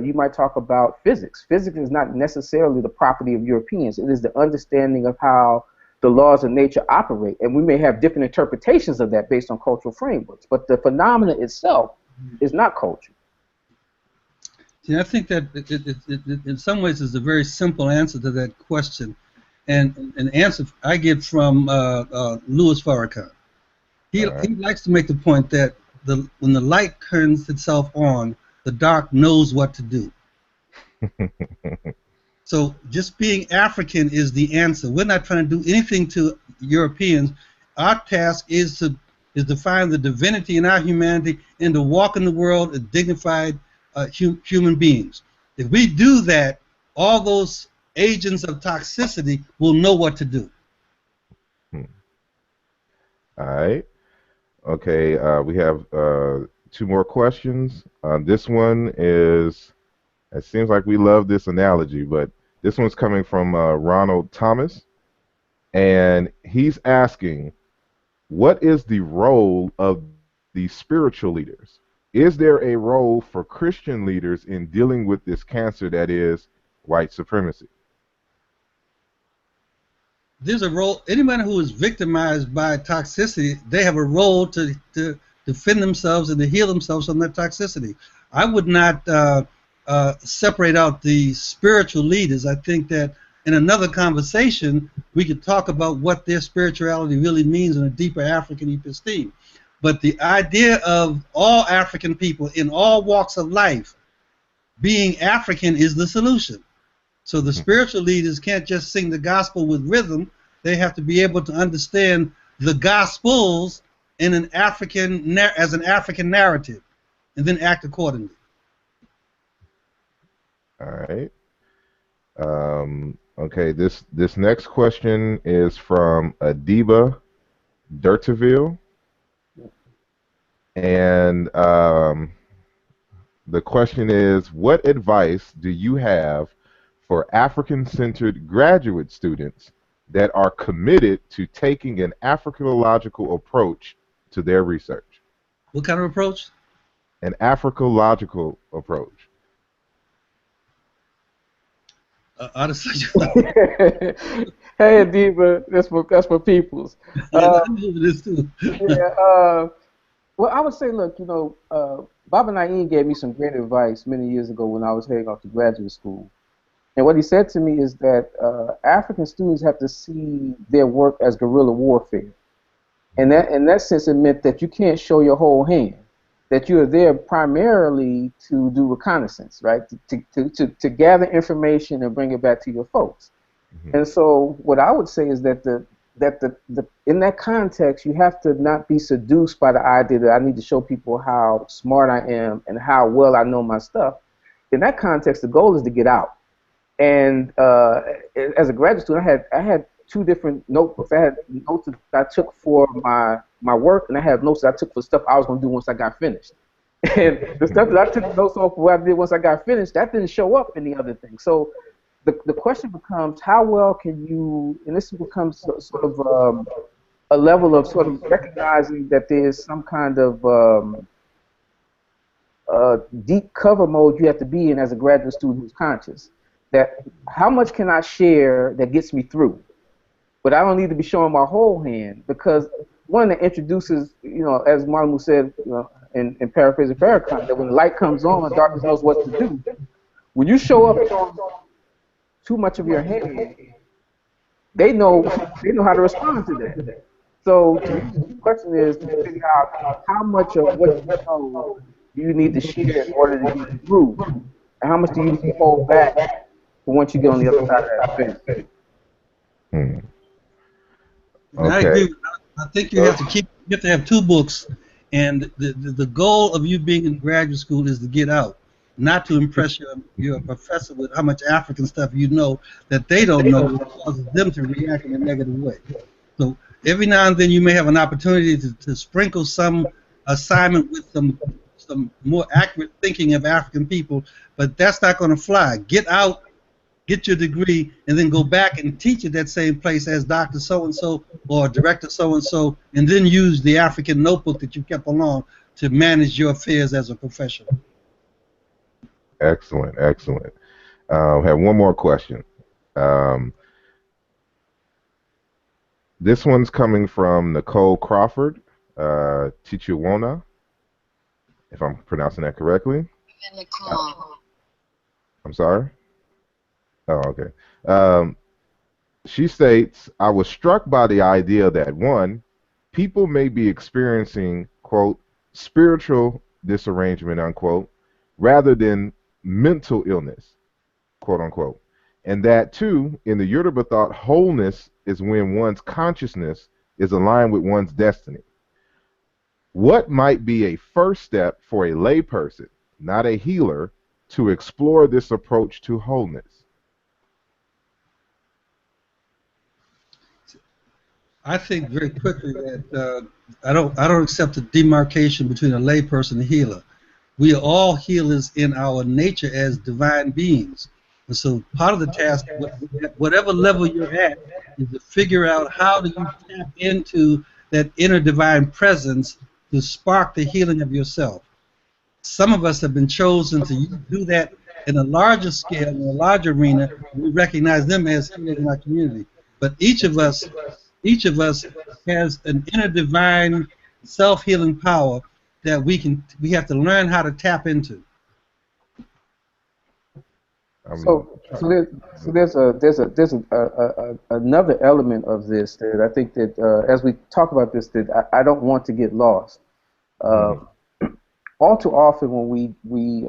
S3: you might talk about physics. Physics is not necessarily the property of Europeans. It is the understanding of how the laws of nature operate, and we may have different interpretations of that based on cultural frameworks. But the phenomena itself is not culture.
S2: See, I think that it in some ways is a very simple answer to that question. And an answer I get from Louis Farrakhan. He likes to make the point that when the light turns itself on, the dark knows what to do. So just being African is the answer. We're not trying to do anything to Europeans. Our task is to find the divinity in our humanity and to walk in the world as dignified human beings. If we do that, all those agents of toxicity will know what to do.
S1: All right. Okay, we have 2 more questions. This one is, it seems like we love this analogy, but this one's coming from Ronald Thomas, and he's asking, what is the role of the spiritual leaders? Is there a role for Christian leaders in dealing with this cancer that is white supremacy?
S2: There's a role. Anybody who is victimized by toxicity, they have a role to defend themselves and to heal themselves from that toxicity. I would not separate out the spiritual leaders. I think that in another conversation, we could talk about what their spirituality really means in a deeper African esteem. But the idea of all African people in all walks of life being African is the solution. So the spiritual leaders can't just sing the gospel with rhythm. They have to be able to understand the gospels in an African as an African narrative, and then act accordingly.
S1: All right. Okay. This next question is from Adiba Durteville, and the question is, what advice do you have for African-centered graduate students that are committed to taking an Africological approach to their research?
S2: What kind of approach?
S1: An Africological approach.
S3: Hey, Adiba, that's for peoples.
S2: Yeah, I know this too.
S3: Yeah. Well, I would say, look, you know, Baba Naeem gave me some great advice many years ago when I was heading off to graduate school. And what he said to me is that African students have to see their work as guerrilla warfare. And that, in that sense, it meant that you can't show your whole hand, that you are there primarily to do reconnaissance, right? To gather information and bring it back to your folks. Mm-hmm. And so what I would say is that in that context, you have to not be seduced by the idea that I need to show people how smart I am and how well I know my stuff. In that context, the goal is to get out. And as a graduate student, I had two different notebooks. I had notes that I took for my work, and I had notes that I took for stuff I was going to do once I got finished. And the stuff that I took notes on for what I did once I got finished, that didn't show up in the other thing. So the question becomes, how well can you, and this becomes sort of a level of sort of recognizing that there's some kind of deep cover mode you have to be in as a graduate student who's conscious. That how much can I share that gets me through? But I don't need to be showing my whole hand, because one that introduces, you know, as Martin said, you know, in paraphrasing Farrakhan, that when the light comes on, darkness knows what to do. When you show up showing too much of your hand, they know how to respond to that. So the question is to figure out how much of what you know do you need to share in order to get through, and how much do you need to hold back for once you get on the other side of that fence.
S1: Okay.
S2: I agree. I think you have to have two books, and the goal of you being in graduate school is to get out, not to impress your professor with how much African stuff you know that they don't know, which causes them to react in a negative way. So every now and then you may have an opportunity to sprinkle some assignment with some more accurate thinking of African people, but that's not going to fly. Get out, get your degree, and then go back and teach at that same place as Dr. So-and-so or Director so-and-so, and then use the African notebook that you kept along to manage your affairs as a professional.
S1: Excellent, excellent. I have one more question. This one's coming from Nicole Crawford, Tichuana, if I'm pronouncing that correctly.
S4: Nicole.
S1: I'm sorry? Oh, okay. She states, I was struck by the idea that, one, people may be experiencing, quote, spiritual disarrangement, unquote, rather than mental illness, quote unquote. And that, two, in the Yoruba thought, wholeness is when one's consciousness is aligned with one's destiny. What might be a first step for a layperson, not a healer, to explore this approach to wholeness?
S2: I think very quickly that I don't accept the demarcation between a layperson and a healer. We are all healers in our nature as divine beings. And so part of the task, whatever level you're at, is to figure out how do you tap into that inner divine presence to spark the healing of yourself. Some of us have been chosen to do that in a larger scale, in a larger arena. We recognize them as healers in our community. But each of us has an inner divine self-healing power that we have to learn how to tap into.
S3: There's another element of this that I think that as we talk about this, that I don't want to get lost. All too often when we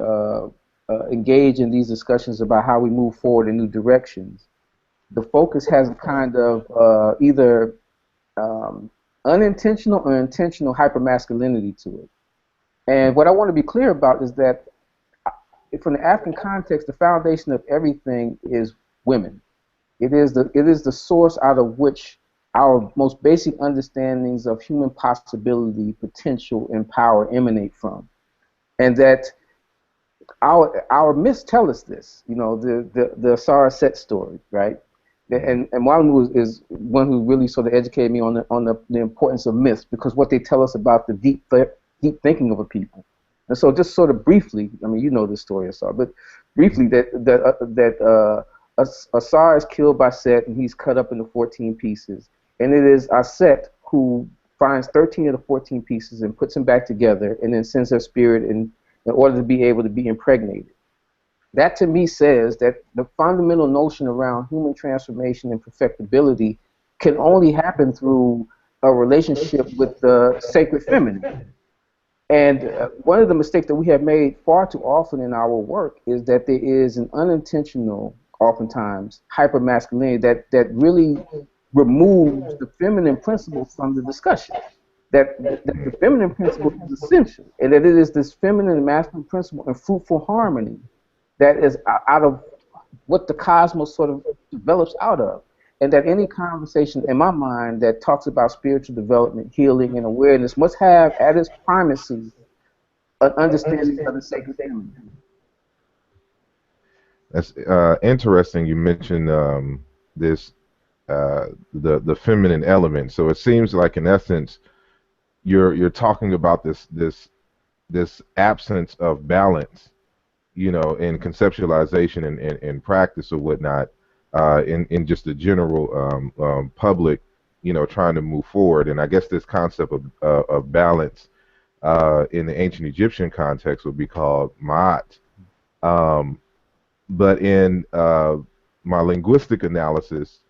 S3: engage in these discussions about how we move forward in new directions, the focus has a kind of either unintentional or intentional hypermasculinity to it. And what I want to be clear about is that from the African context, the foundation of everything is women. It is the source out of which our most basic understandings of human possibility, potential, and power emanate from. And that our myths tell us this, you know, the Asar Set story, right? And Madu is one who really sort of educated me on the importance of myths, because what they tell us about the deep thinking of a people. And so, just sort of briefly, I mean, you know this story, Asar, but briefly, that Asar is killed by Set, and he's cut up into 14 pieces, and it is Set who finds 13 of the 14 pieces and puts them back together, and then sends her spirit in order to be able to be impregnated. That to me says that the fundamental notion around human transformation and perfectibility can only happen through a relationship with the sacred feminine. And one of the mistakes that we have made far too often in our work is that there is an unintentional, oftentimes, hypermasculinity that really removes the feminine principle from the discussion. That the feminine principle is essential, and that it is this feminine and masculine principle and fruitful harmony that is out of what the cosmos sort of develops out of. And that any conversation, in my mind, that talks about spiritual development, healing, and awareness must have at its primacy an understanding of the sacred feminine.
S1: That's interesting. You mentioned this the feminine element. So it seems like, in essence, you're talking about this absence of balance, you know, in conceptualization and practice or whatnot, in just the general public, you know, trying to move forward. And I guess this concept of balance in the ancient Egyptian context would be called ma'at. But in my linguistic analysis,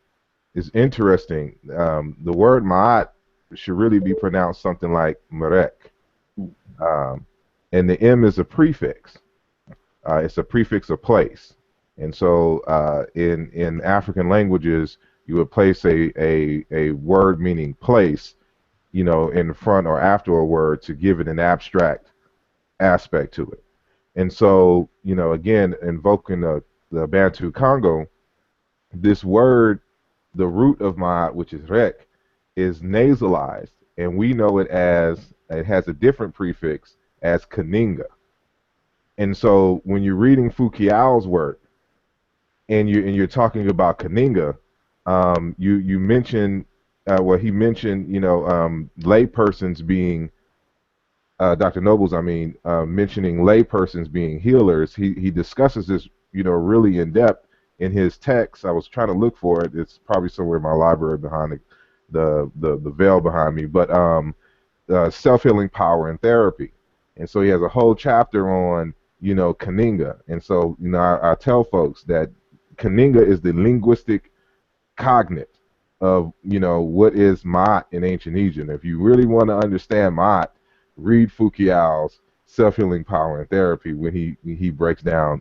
S1: it's interesting. The word ma'at should really be pronounced something like marek. And the M is a prefix. It's a prefix of place. And so in African languages, you would place a word meaning place, you know, in front or after a word to give it an abstract aspect to it. And so, you know, again, invoking the Bantu Congo, this word, the root of ma'at, which is rek, is nasalized, and we know it as, it has a different prefix as kaninga. And so when you're reading Fukiao's work and you're talking about kaninga, you mention he mentioned, you know, lay persons being Dr. Nobles, I mean, mentioning lay persons being healers. He discusses this, you know, really in depth in his text. I was trying to look for it. It's probably somewhere in my library behind the veil behind me. But self-healing power and therapy. And so he has a whole chapter on, you know, kaninga. And so, you know, I tell folks that kaninga is the linguistic cognate of, you know, what is ma'at in ancient Egypt. If you really want to understand ma'at, read Fukiao's Self-Healing Power and Therapy when he breaks down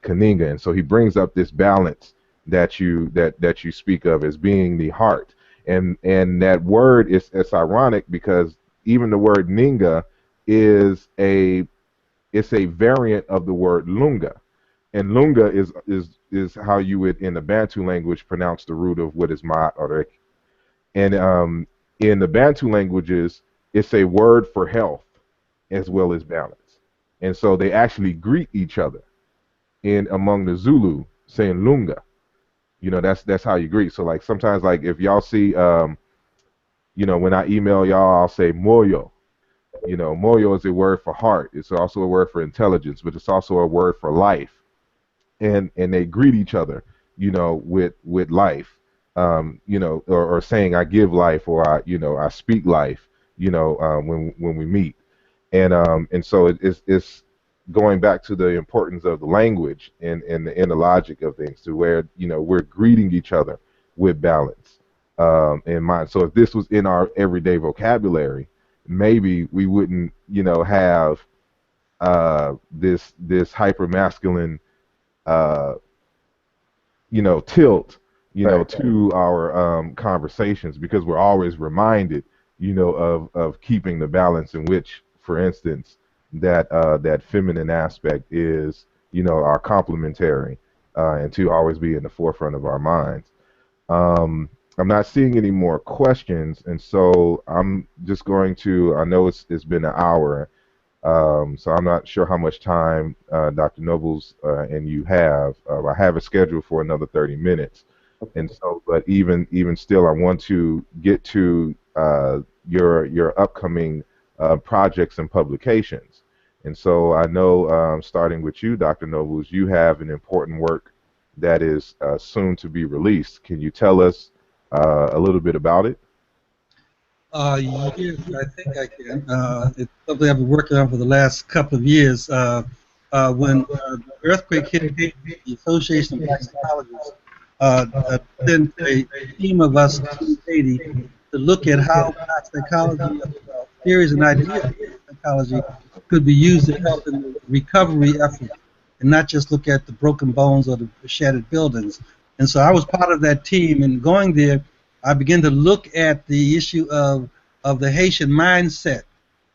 S1: kaninga. And so he brings up this balance that you speak of as being the heart. And that word is, it's ironic because even the word ninga is a variant of the word lunga. And lunga is how you would, in the Bantu language, pronounce the root of what is ma'at or rek. And in the Bantu languages, it's a word for health as well as balance. And so they actually greet each other among the Zulu, saying lunga. You know, that's how you greet. So like sometimes, like if y'all see, you know, when I email y'all, I'll say moyo. You know, moyo is a word for heart. It's also a word for intelligence, but it's also a word for life. And they greet each other, you know, with life, you know, or saying I give life, or I speak life, you know, when we meet. And so it's going back to the importance of the language and the logic of things, to where we're greeting each other with balance in mind. So if this was in our everyday vocabulary, maybe we wouldn't have this hyper masculine tilt to our conversations, because we're always reminded of keeping the balance, in which, for instance, that feminine aspect is our complementary, and to always be in the forefront of our minds. I'm not seeing any more questions, and so I'm just going to, I know it's been an hour, so I'm not sure how much time Dr. Nobles and you have. I have it scheduled for another 30 minutes. And so, but even still, I want to get to your upcoming projects and publications. And so I know, starting with you, Dr. Nobles, you have an important work that is soon to be released. Can you tell us a little bit about it?
S2: Yes, I think I can. It's something I've been working on for the last couple of years. When the earthquake hit Haiti, the Association of Black Psychologists sent a team of us to Haiti to look at how black psychology, theories and ideas of psychology, could be used to help in the recovery effort, and not just look at the broken bones or the shattered buildings. And so I was part of that team, and going there, I began to look at the issue of the Haitian mindset,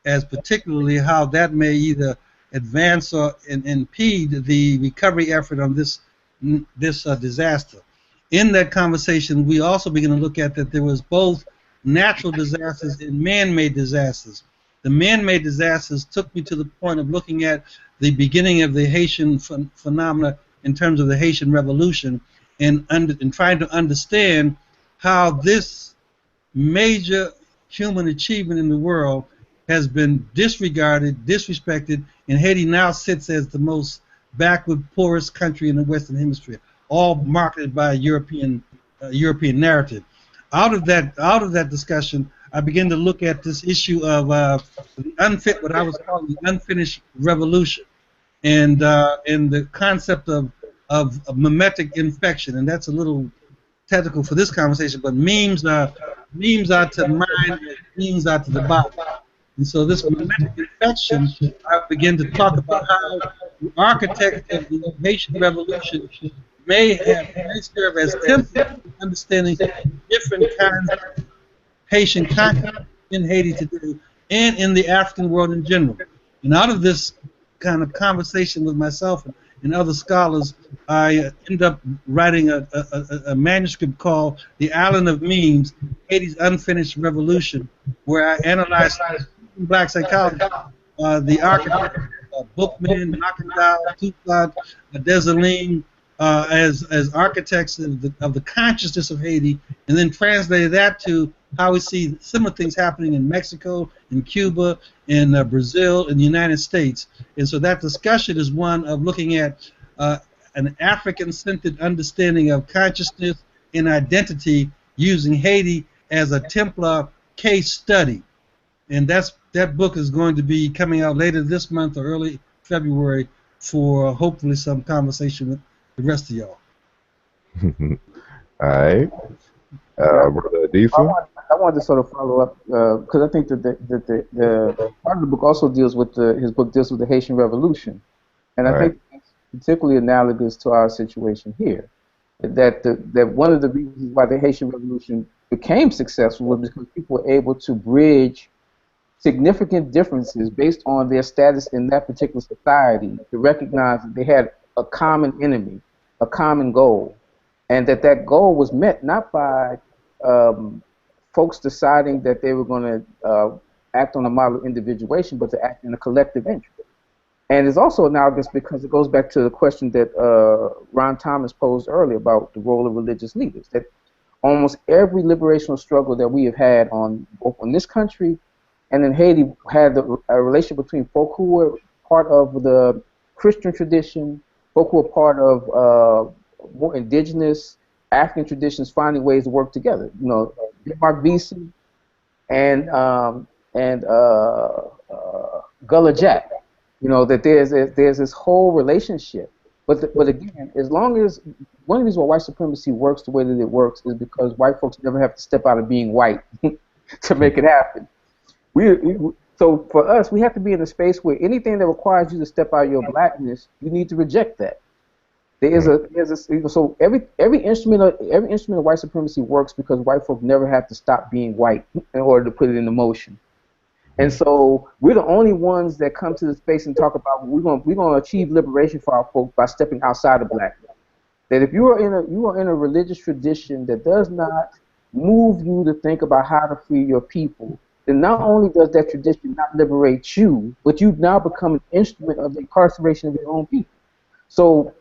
S2: as particularly how that may either advance or impede the recovery effort on this disaster. In that conversation, we also began to look at that there was both natural disasters and man-made disasters. The man-made disasters took me to the point of looking at the beginning of the Haitian phenomena in terms of the Haitian Revolution, and trying to understand how this major human achievement in the world has been disregarded, disrespected, and Haiti now sits as the most backward, poorest country in the Western Hemisphere, all marketed by a European narrative. Out of that discussion, I began to look at this issue of what I was calling the unfinished revolution, and the concept of mimetic infection, and that's a little technical for this conversation, but memes are to the mind, memes are to the body. And so this mimetic infection, I begin to talk about how the architect of the Haitian Revolution may serve as template for understanding different kinds of Haitian content in Haiti today and in the African world in general. And out of this kind of conversation with myself and other scholars, I end up writing a manuscript called The Island of Memes, Haiti's Unfinished Revolution, where I analyze black psychology, the architects, Bookman, Madu-Ndela, Toussaint, Dessalines, as architects of the consciousness of Haiti, and then translate that to how we see similar things happening in Mexico, in Cuba, in Brazil, in the United States. And so that discussion is one of looking at an African-centered understanding of consciousness and identity, using Haiti as a Templar case study. And that book is going to be coming out later this month or early February, for hopefully some conversation with the rest of y'all.
S1: All right. Brother Ádìsá?
S3: I wanted to sort of follow up, because I think that the part of the book also deals with his book deals with the Haitian Revolution, and I think it's particularly analogous to our situation here. That one of the reasons why the Haitian Revolution became successful was because people were able to bridge significant differences based on their status in that particular society, to recognize that they had a common enemy, a common goal, and that goal was met not by folks deciding that they were going to act on a model of individuation, but to act in a collective interest. And it's also analogous because it goes back to the question that Ron Thomas posed earlier about the role of religious leaders. That almost every liberational struggle that we have had both in this country and in Haiti had a relationship between folk who were part of the Christian tradition, folk who were part of more indigenous African traditions, finding ways to work together. You know, Mark Vesey and Gullah Jack, You know, that there's this whole relationship. But again, as long as one of the reasons why white supremacy works the way that it works is because white folks never have to step out of being white to make it happen. So for us, we have to be in a space where anything that requires you to step out of your blackness, you need to reject that. So every instrument of white supremacy works because white folk never have to stop being white in order to put it into motion. And so we're the only ones that come to the space and talk about we're going to achieve liberation for our folk by stepping outside of blackness. That if you are in a religious tradition that does not move you to think about how to free your people, then not only does that tradition not liberate you, but you now become an instrument of the incarceration of your own people. So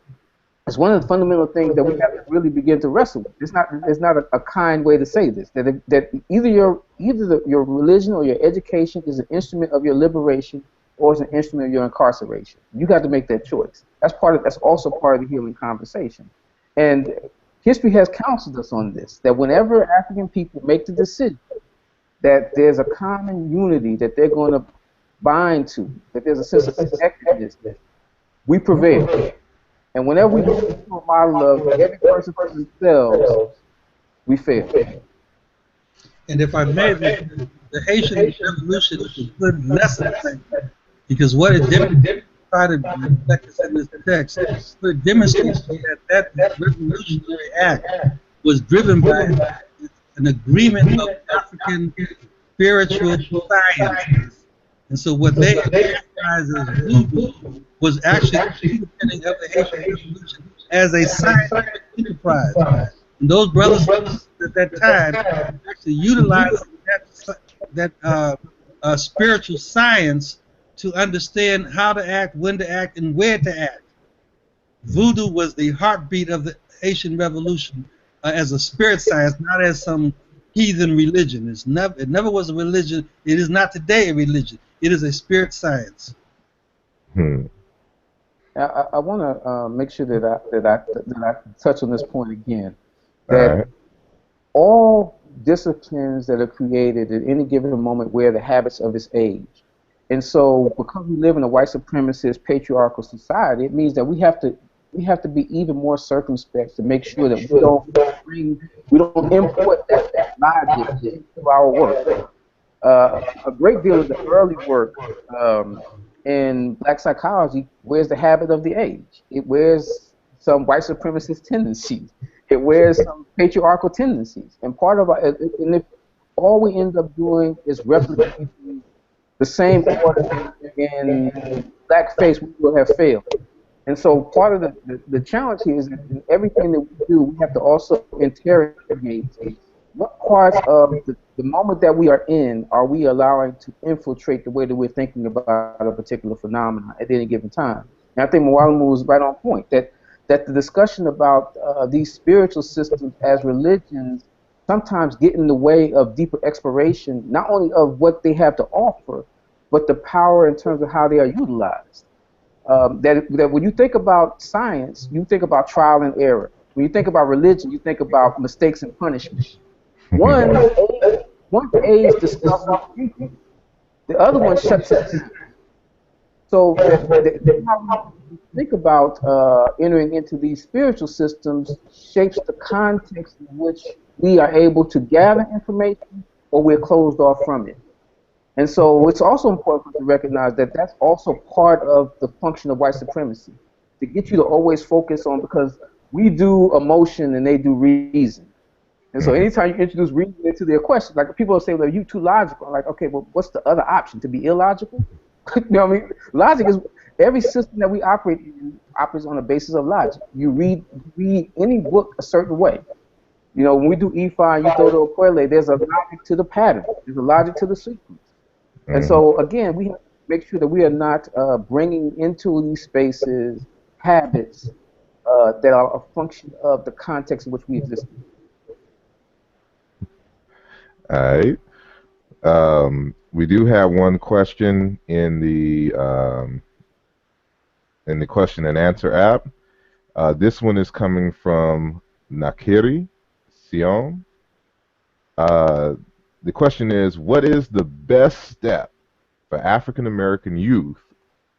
S3: it's one of the fundamental things that we have to really begin to wrestle with. It's not a kind way to say this. That either your religion or your education is an instrument of your liberation, or is an instrument of your incarceration. You got to make that choice. That's also part of the healing conversation. And history has counseled us on this. That whenever African people make the decision that there's a common unity that they're going to bind to, that there's a sense of connectedness, we prevail. And whenever we move to a model of every person for themselves, we fail.
S2: And if I may, the Haitian Revolution is a good lesson, because what it did, try to reflect this in this text, but it demonstrates that revolutionary act was driven by an agreement of African spiritual science. And so what they recognize as voodoo was actually the beginning of the Haitian Revolution as a scientific enterprise. And those brothers at that time actually utilized that spiritual science to understand how to act, when to act, and where to act. Voodoo was the heartbeat of the Haitian Revolution as a spirit science, not as some heathen religion. It never was a religion. It is not today a religion. It is a spirit science.
S3: I want to make sure that I touch on this point again. That all disciplines that are created at any given moment wear the habits of its age. And so, because we live in a white supremacist patriarchal society, it means that we have to be even more circumspect to make sure that we don't import that logic into our work. A great deal of the early work in black psychology wears the habit of the age. It wears some white supremacist tendencies. It wears some patriarchal tendencies. And part of and if all we end up doing is replicating the same order in blackface, we will have failed. And so part of the challenge here is that in everything that we do, we have to also interrogate what parts of the moment that we are in are we allowing to infiltrate the way that we're thinking about a particular phenomenon at any given time. And I think Mwalimu was right on point, that the discussion about these spiritual systems as religions sometimes get in the way of deeper exploration, not only of what they have to offer, but the power in terms of how they are utilized. That when you think about science, you think about trial and error. When you think about religion, you think about mistakes and punishment. One aids discovery thinking, the other one shuts it down. So how we think about entering into these spiritual systems shapes the context in which we are able to gather information, or we're closed off from it. And so it's also important to recognize that that's also part of the function of white supremacy, to get you to always focus on, because we do emotion and they do reason. And so anytime you introduce reason into their question, like people will say, well, you're too logical. I'm like, okay, well, what's the other option? To be illogical? You know what I mean? Logic is, every system that we operate in operates on the basis of logic. You read any book a certain way. You know, when we do EFI and you throw to a quell, there's a logic to the pattern. There's a logic to the sequence. And so, again, we have to make sure that we are not bringing into these spaces habits that are a function of the context in which we exist.
S1: All right. We do have one question in the question and answer app. This one is coming from Nakiri Sion. The question is, what is the best step for African American youth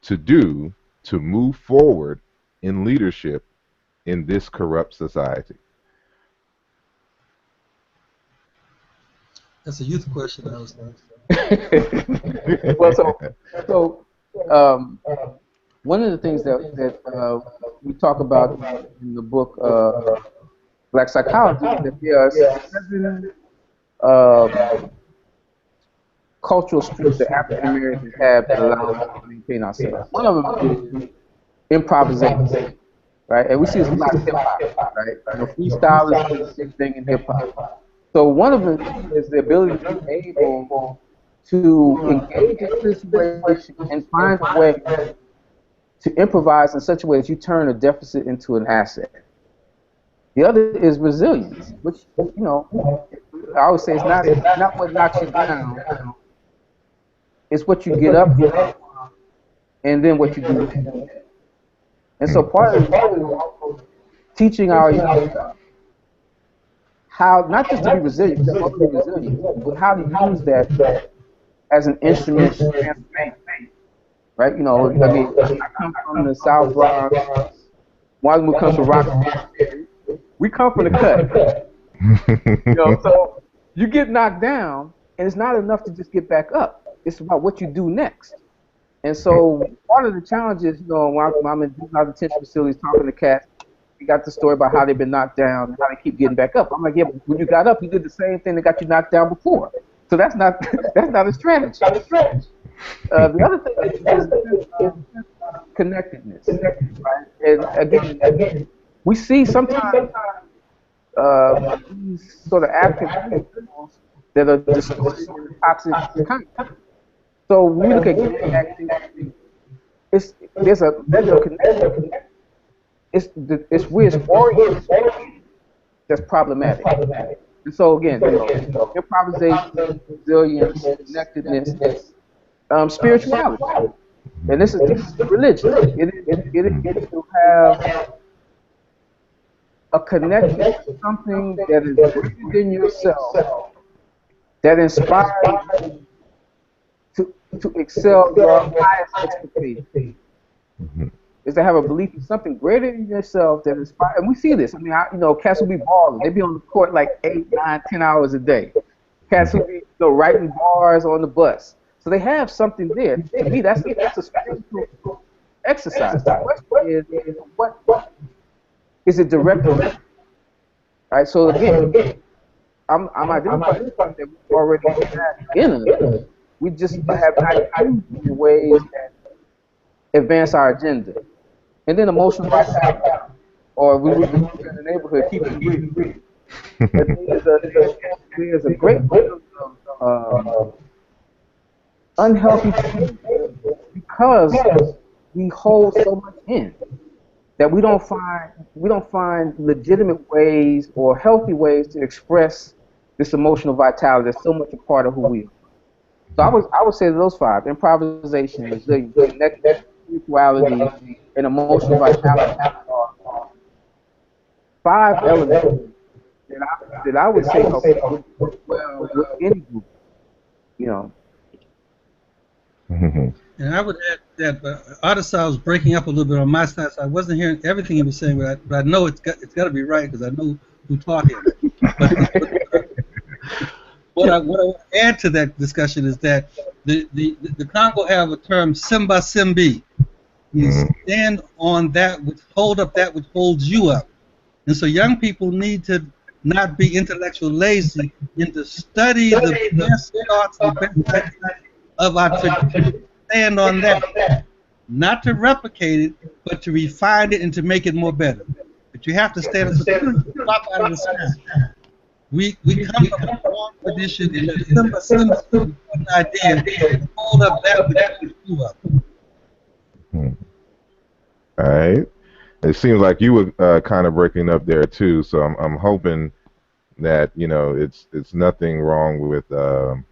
S1: to do to move forward in leadership in this corrupt society?
S2: That's a youth question. I was
S3: Well, so one of the things that we talk about in the book Black Psychology is that there are 7 cultural strengths that African Americans have that allow us to maintain ourselves. One of them is improvisation, right? And we see this a lot in hip hop, right? You know, freestyle is the big thing in hip hop. So one of them is the ability to be able to engage in a situation and find a way to improvise in such a way that you turn a deficit into an asset. The other is resilience, which, you know, I always say it's not what knocks you down, it's what you get up from, and then what you do next. And so part of it is teaching our young how not just to be resilient, but how to use that as an instrument to transform, right? You know, I mean, I come from the South Bronx. One comes from Rock. We come from the cut. You know, so you get knocked down, and it's not enough to just get back up. It's about what you do next. And so part of the challenge is, you know, when I'm in juvenile detention facilities talking to cats, we got the story about how they've been knocked down and how they keep getting back up. I'm like, yeah, but when you got up, you did the same thing that got you knocked down before. So that's not a strategy. The other thing is connectedness, right? And again, we see sometimes these sort of African people that are distorted in toxic content. So when we look at gang activity, there's a connection. It's where it's oriented that's problematic. And so again, you know, improvisation, resilience, connectedness, spirituality, and this is religion. It to have a connection to something that is greater than yourself, that inspires you to excel your highest expectations. Is to have a belief in something greater than yourself that inspires. And we see this. I mean, you know, cats will be balling. They be on the court like 8, 9, 10 hours a day. Cats will be, you know, writing bars on the bus. So they have something there. To me, that's a spiritual exercise. The question is what is it directed? Right. So again, I'm identifying something that we already have in us. We just have not used in ways that advance our agenda. And then emotional vitality, or we would in the neighborhood, keep it real. There's a great deal of unhealthy behavior because we hold so much in that we don't find legitimate ways or healthy ways to express this emotional vitality that's so much a part of who we are. So I would say those 5: improvisation, resilience, connectedness, spirituality, and emotional vitality are 5 elements that I would say work well with any group, you know.
S2: And I would add that Ádìsá was breaking up a little bit on my side, so I wasn't hearing everything he was saying, but I know it's got to be right because I know who taught him. What I want to add to that discussion is that the Congo have a term Simba Simbi. You stand on that which hold up that which holds you up. And so young people need to not be intellectual lazy and to study the best thoughts, the best ideas of our tradition. Stand on that. Not to replicate it, but to refine it and to make it more better. But you have to stand on the drop out of the sky. We come from a long tradition and the simple idea hold up that which holds you up.
S1: All right. It seems like you were kind of breaking up there too, so I'm hoping that, you know, it's nothing wrong with the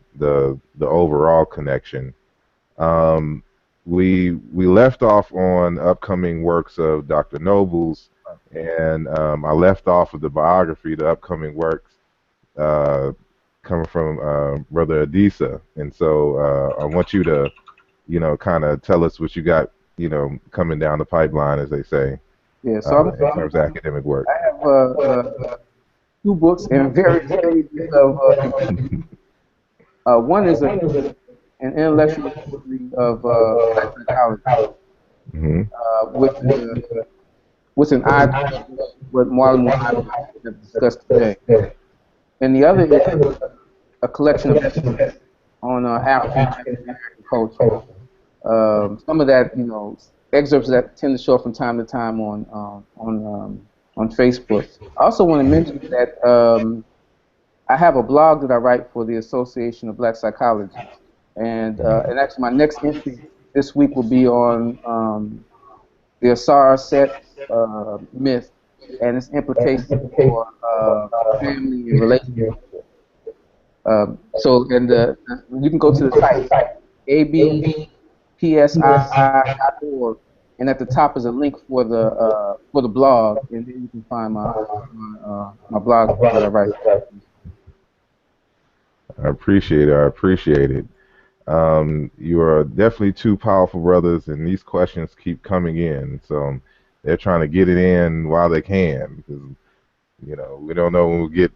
S1: overall connection. We left off on upcoming works of Dr. Nobles, and I left off of the biography, the upcoming works coming from Brother Ádìsá, and so I want you to, you know, kind of tell us what you got coming down the pipeline, as they say,
S3: Yeah, so
S1: in terms of academic work.
S3: I have two books and very of one is an intellectual history of black psychology, with an eye to what Marlon and I have discussed today, and the other is a collection of essays on African culture. Some of that, excerpts that tend to show up from time to time on Facebook. I also want to mention that I have a blog that I write for the Association of Black Psychologists, and actually my next entry this week will be on the Asar myth and its implications for family and relationships. You can go to the site abpsi.org, and at the top is a link for the blog, and then you can find my blog that I write.
S1: I appreciate it. You are definitely two powerful brothers, and these questions keep coming in. So they're trying to get it in while they can, because we don't know when we'll get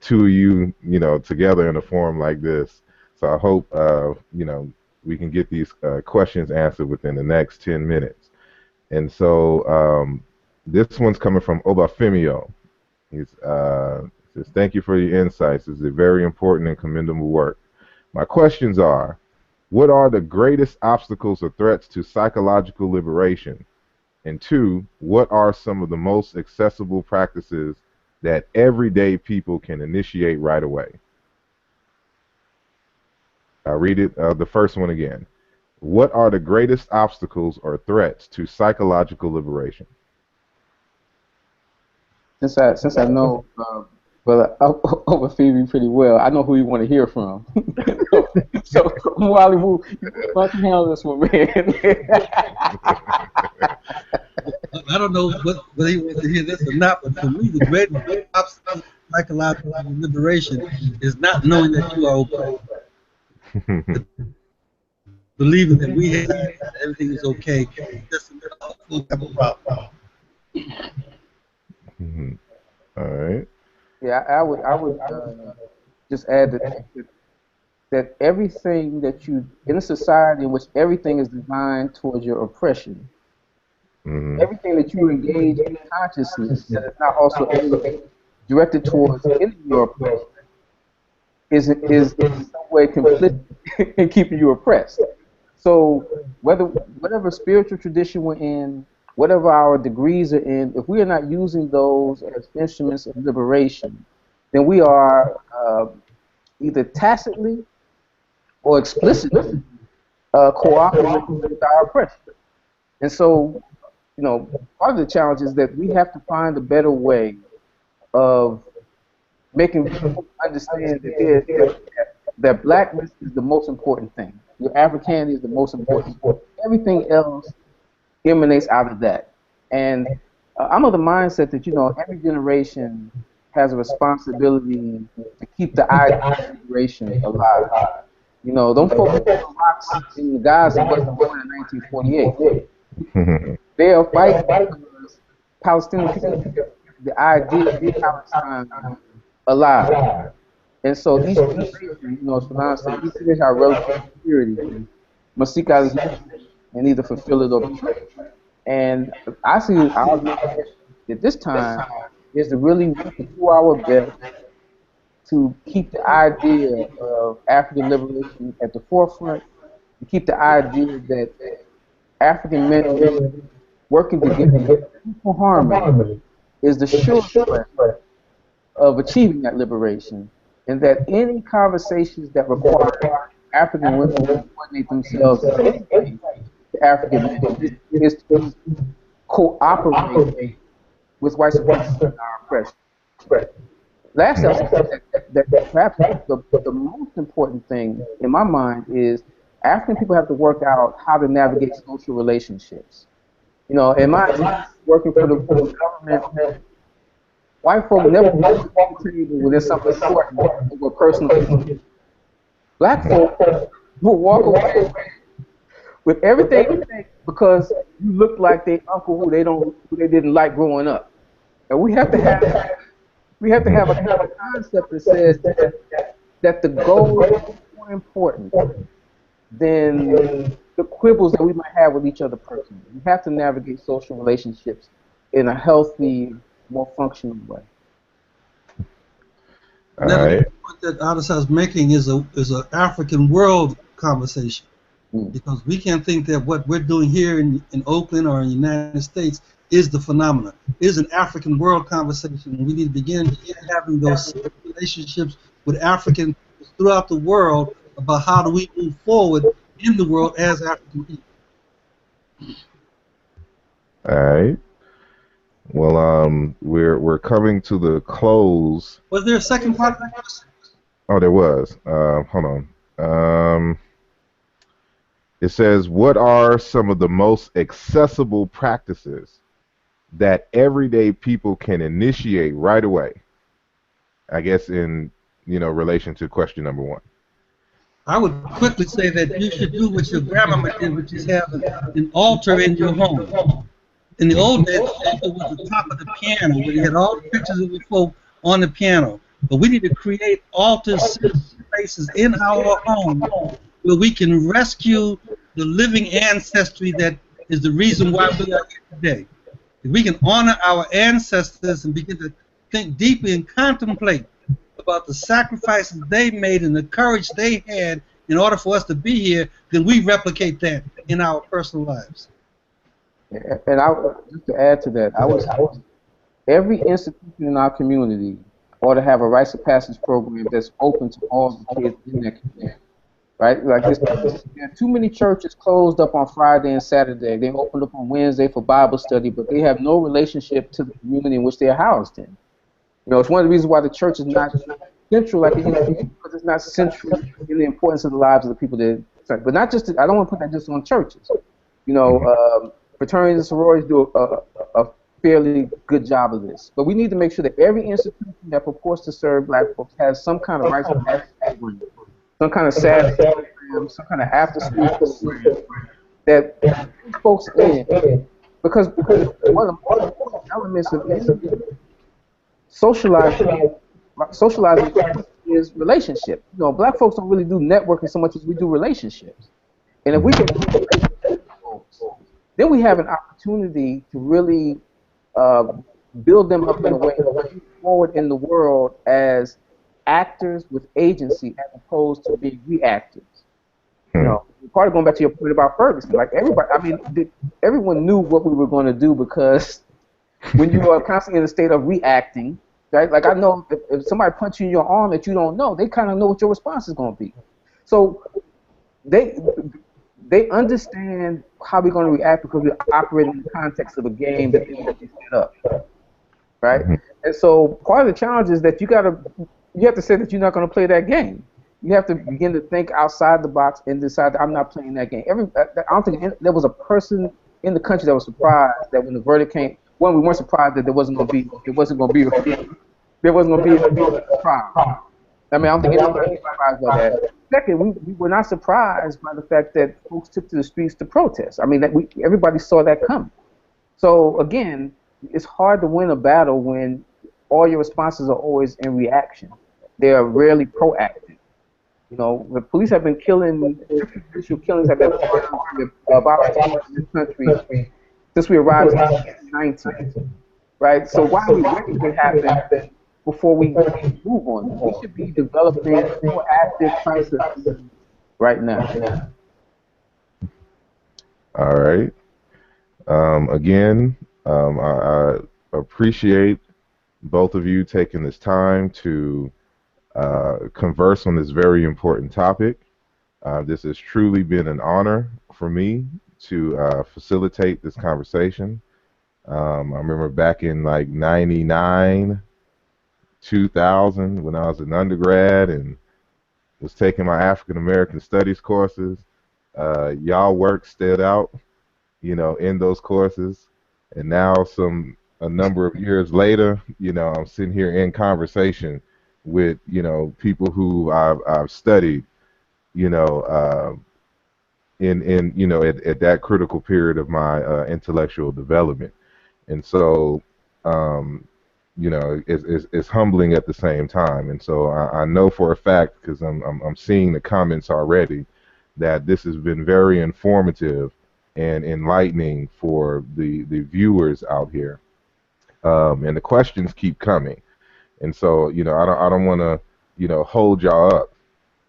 S1: two of you together in a forum like this. So I hope we can get these questions answered within the next 10 minutes. And so this one's coming from Obafemio. He says, "Thank you for your insights. This is a very important and commendable work. My questions are, what are the greatest obstacles or threats to psychological liberation? And two, what are some of the most accessible practices that everyday people can initiate right away?" I'll read it, the first one again. What are the greatest obstacles or threats to psychological liberation?
S3: Since I know Brother Obafemi pretty well, I know who you want to hear from. so Wally Wu, why don't you handle this one, man?
S2: I don't know whether he wants to hear this or not, but for me, the greatest obstacle to psychological liberation is not knowing that you are okay. Believing that we have that everything is okay. Just have a problem.
S1: All right.
S3: Yeah, I would just add that everything that in a society in which everything is designed towards your oppression, everything that you engage in consciousness that is not also directed towards ending your oppression is in some way complicit in keeping you oppressed. So whatever spiritual tradition we're in, whatever our degrees are in, if we are not using those as instruments of liberation, then we are either tacitly or explicitly cooperating with our oppression. And so, part of the challenge is that we have to find a better way of making people understand that blackness is the most important thing. Your Africanity is the most important thing. Everything else emanates out of that. And I'm of the mindset that, every generation has a responsibility to keep the idea of liberation alive. Don't focus on the rocks in the Gaza wasn't born in 1948. They are fighting because Palestinian people keep the idea of Palestine alive. And so each generation, as Fanon said, each generation has relative security must seek out and either fulfill it or betray it. And I see our mission at this time is to really do our best to keep the idea of African liberation at the forefront, to keep the idea that African men and women working together for harmony is the sure way of achieving that liberation, and that any conversations that require African women to coordinate themselves in anything to African men is to cooperate with white supremacists and our oppression. Lastly, I'll say that perhaps the most important thing in my mind is African people have to work out how to navigate social relationships. In my working for the government, white folk never walk to the table when there's something important over personal issue. Black folk will walk away with everything because you look like their uncle who they didn't like growing up. And we have to have a kind of concept that says that the goal is more important than the quibbles that we might have with each other personally. We have to navigate social relationships in a healthy, more functional way.
S2: The point that Ádìsá is making is an African world conversation, because we can't think that what we're doing here in Oakland or in the United States is the phenomenon. It is an African world conversation, and we need to begin having those relationships with Africans throughout the world about how do we move forward in the world as African people.
S1: All right. Well, we're coming to the close.
S2: Was there a second part of that question?
S1: Oh, there was. Hold on. It says, what are some of the most accessible practices that everyday people can initiate right away? I guess in relation to question number 1.
S2: I would quickly say that you should do what your grandmama did, which is have an altar in your home. In the old days, the altar was the top of the piano, where you had all the pictures of the folk on the piano. But we need to create altars, spaces in our home where we can rescue the living ancestry that is the reason why we are here today. If we can honor our ancestors and begin to think deeply and contemplate about the sacrifices they made and the courage they had in order for us to be here, then we replicate that in our personal lives.
S3: And just to add to that, every institution in our community ought to have a rites of passage program that's open to all the kids in that community. Right? Like there are too many churches closed up on Friday and Saturday. They opened up on Wednesday for Bible study, but they have no relationship to the community in which they are housed in. It's one of the reasons why the church is not central like it used to be, because it's not central in the importance of the lives of the people that. But not just. I don't want to put that just on churches. Fraternities and sororities do a fairly good job of this. But we need to make sure that every institution that purports to serve Black folks has some kind of rights of passage program, some kind of Saturday program, some kind of after-school program that brings folks in. Because one of the most important elements of socializing is relationship. Black folks don't really do networking so much as we do relationships. And if we can do relationships with folks, then we have an opportunity to really build them up in a way to move forward in the world as actors with agency as opposed to being reactors. Part of going back to your point about Ferguson, like everyone knew what we were going to do, because when you are constantly in a state of reacting, right? Like I know if somebody punches you in your arm that you don't know, they kind of know what your response is going to be. So they understand how we're going to react because we're operating in the context of a game that they set up, right? And so part of the challenge is that you have to say that you're not going to play that game. You have to begin to think outside the box and decide that I'm not playing that game. I don't think there was a person in the country that was surprised that when the verdict came. One, we weren't surprised that there wasn't going to be a trial. I don't think anybody was surprised by that. Second, we were not surprised by the fact that folks took to the streets to protest. Everybody saw that coming. So again, it's hard to win a battle when all your responses are always in reaction. They are rarely proactive. The police have been killing, judicial killings have been about in this country since we arrived in 1990, right? So why are we waiting for it to happen before we move on? We should be developing proactive processes right now.
S1: All right. Again, I appreciate both of you taking this time to converse on this very important topic. This has truly been an honor for me to facilitate this conversation. I remember back in like 99, 2000, when I was an undergrad and was taking my African American Studies courses. Y'all work stood out, in those courses. And now a number of years later, I'm sitting here in conversation with, people who I've studied, in you know at that critical period of my intellectual development. And so you know it's humbling at the same time. And so I know for a fact, because I'm seeing the comments already, that this has been very informative and enlightening for the viewers out here. And the questions keep coming. And so, you know, I don't want to, you know, hold y'all up,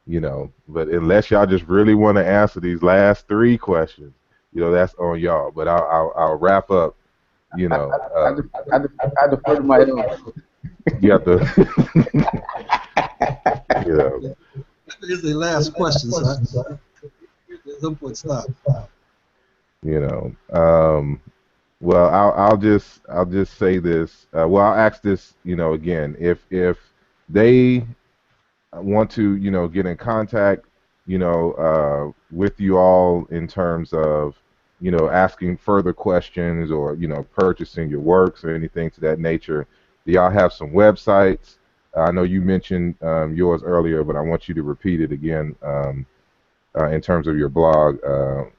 S1: you know, but unless y'all just really want to answer these last three questions, you know, that's on y'all. But I'll wrap up, you know.
S3: I defer to my own.
S1: You have to, you know.
S2: That is the last question, so there's no point stop.
S1: You know, well, I'll just say this. Well, I'll ask this, you know, again, if they want to, you know, get in contact, you know, with you all in terms of, you know, asking further questions or, you know, purchasing your works or anything to that nature, do y'all have some websites? I know you mentioned yours earlier, but I want you to repeat it again in terms of your blog,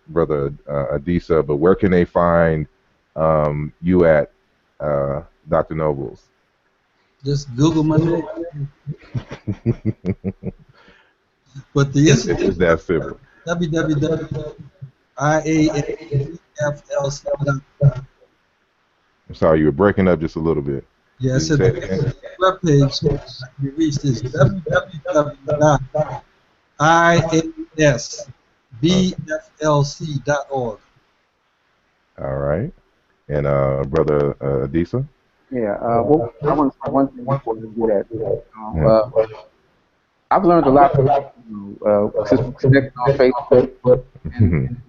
S1: Brother Ádìsá. But where can they find you at, Dr. Nobles?
S2: Just Google my name. But the
S1: It's that simple.
S2: www.iaflc.com.
S1: I'm sorry, you were breaking up just a little bit.
S2: Yeah, I said the webpage you reached is www.iasbflc.org.
S1: All right. And Brother Ádìsá?
S3: Yeah, well, I want to say one thing before we do that. I've learned a lot from since we connected on Facebook. And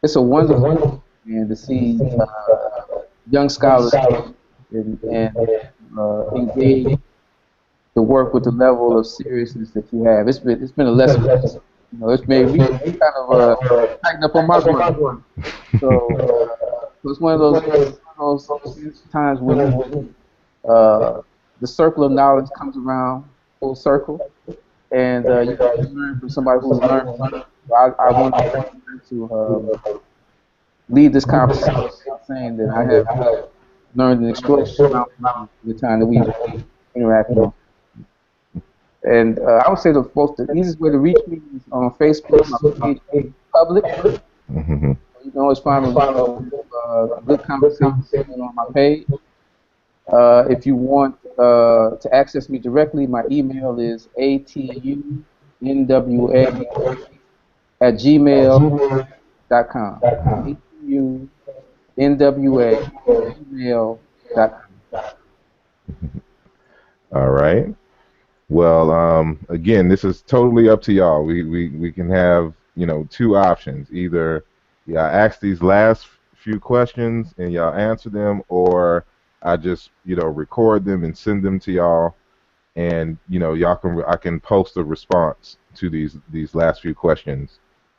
S3: it's a wonderful thing to see young scholars and engage the work with the level of seriousness that you have. It's been a lesson. You know, it's made me kind of tighten up on my work. So it's one of those times when the circle of knowledge comes around full circle, and you learn from somebody who's learned. I want to lead this conversation by saying that I have learned an extraordinary amount from the time that we interacted on. And I would say the easiest way to reach me is on Facebook. My page is public. You can always find a good conversation on my page. If you want to access me directly, my email is atunwa@gmail.com. atunwa@gmail.com.
S1: All right. Well, again, this is totally up to y'all. We can have, you know, two options. Either y'all ask these last few questions and y'all answer them, or I just, you know, record them and send them to y'all, and, you know, I can post a response to these last few questions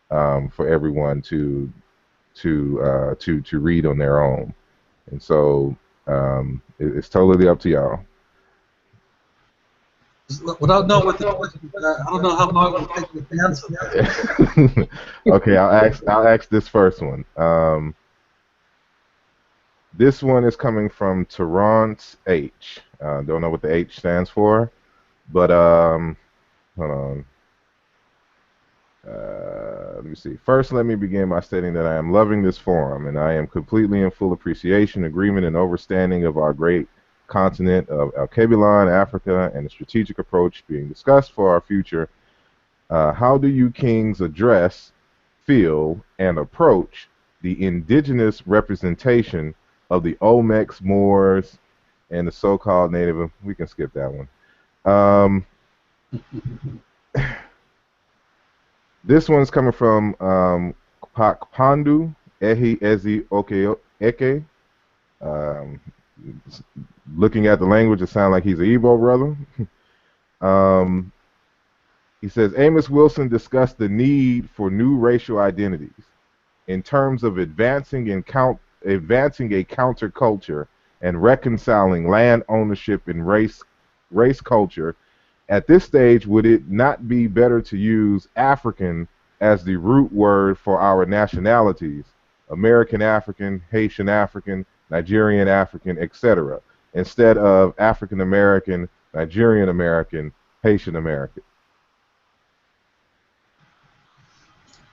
S1: for everyone to read on their own. And so it's totally up to y'all.
S2: Without knowing what the question is, I don't know how long it will take to answer.
S1: Okay, I'll ask this first one. This one is coming from Terrence H. Don't know what the H stands for, but hold on. Let me see. First, let me begin by stating that I am loving this forum, and I am completely in full appreciation, agreement, and understanding of our great continent of Al-Kabilan, Africa, and the strategic approach being discussed for our future. How do you kings address, feel, and approach the indigenous representation of the Olmecs, Moors, and the so-called native? We can skip that one. This one's coming from Pakpandu Ehi Ezi Eke. Looking at the language, it sounds like he's an Igbo brother. He says, Amos Wilson discussed the need for new racial identities in terms of advancing a counterculture and reconciling land ownership and race culture At this stage, would it not be better to use African as the root word for our nationalities? American African, Haitian African, Nigerian African, etc., instead of African American, Nigerian American, Haitian American?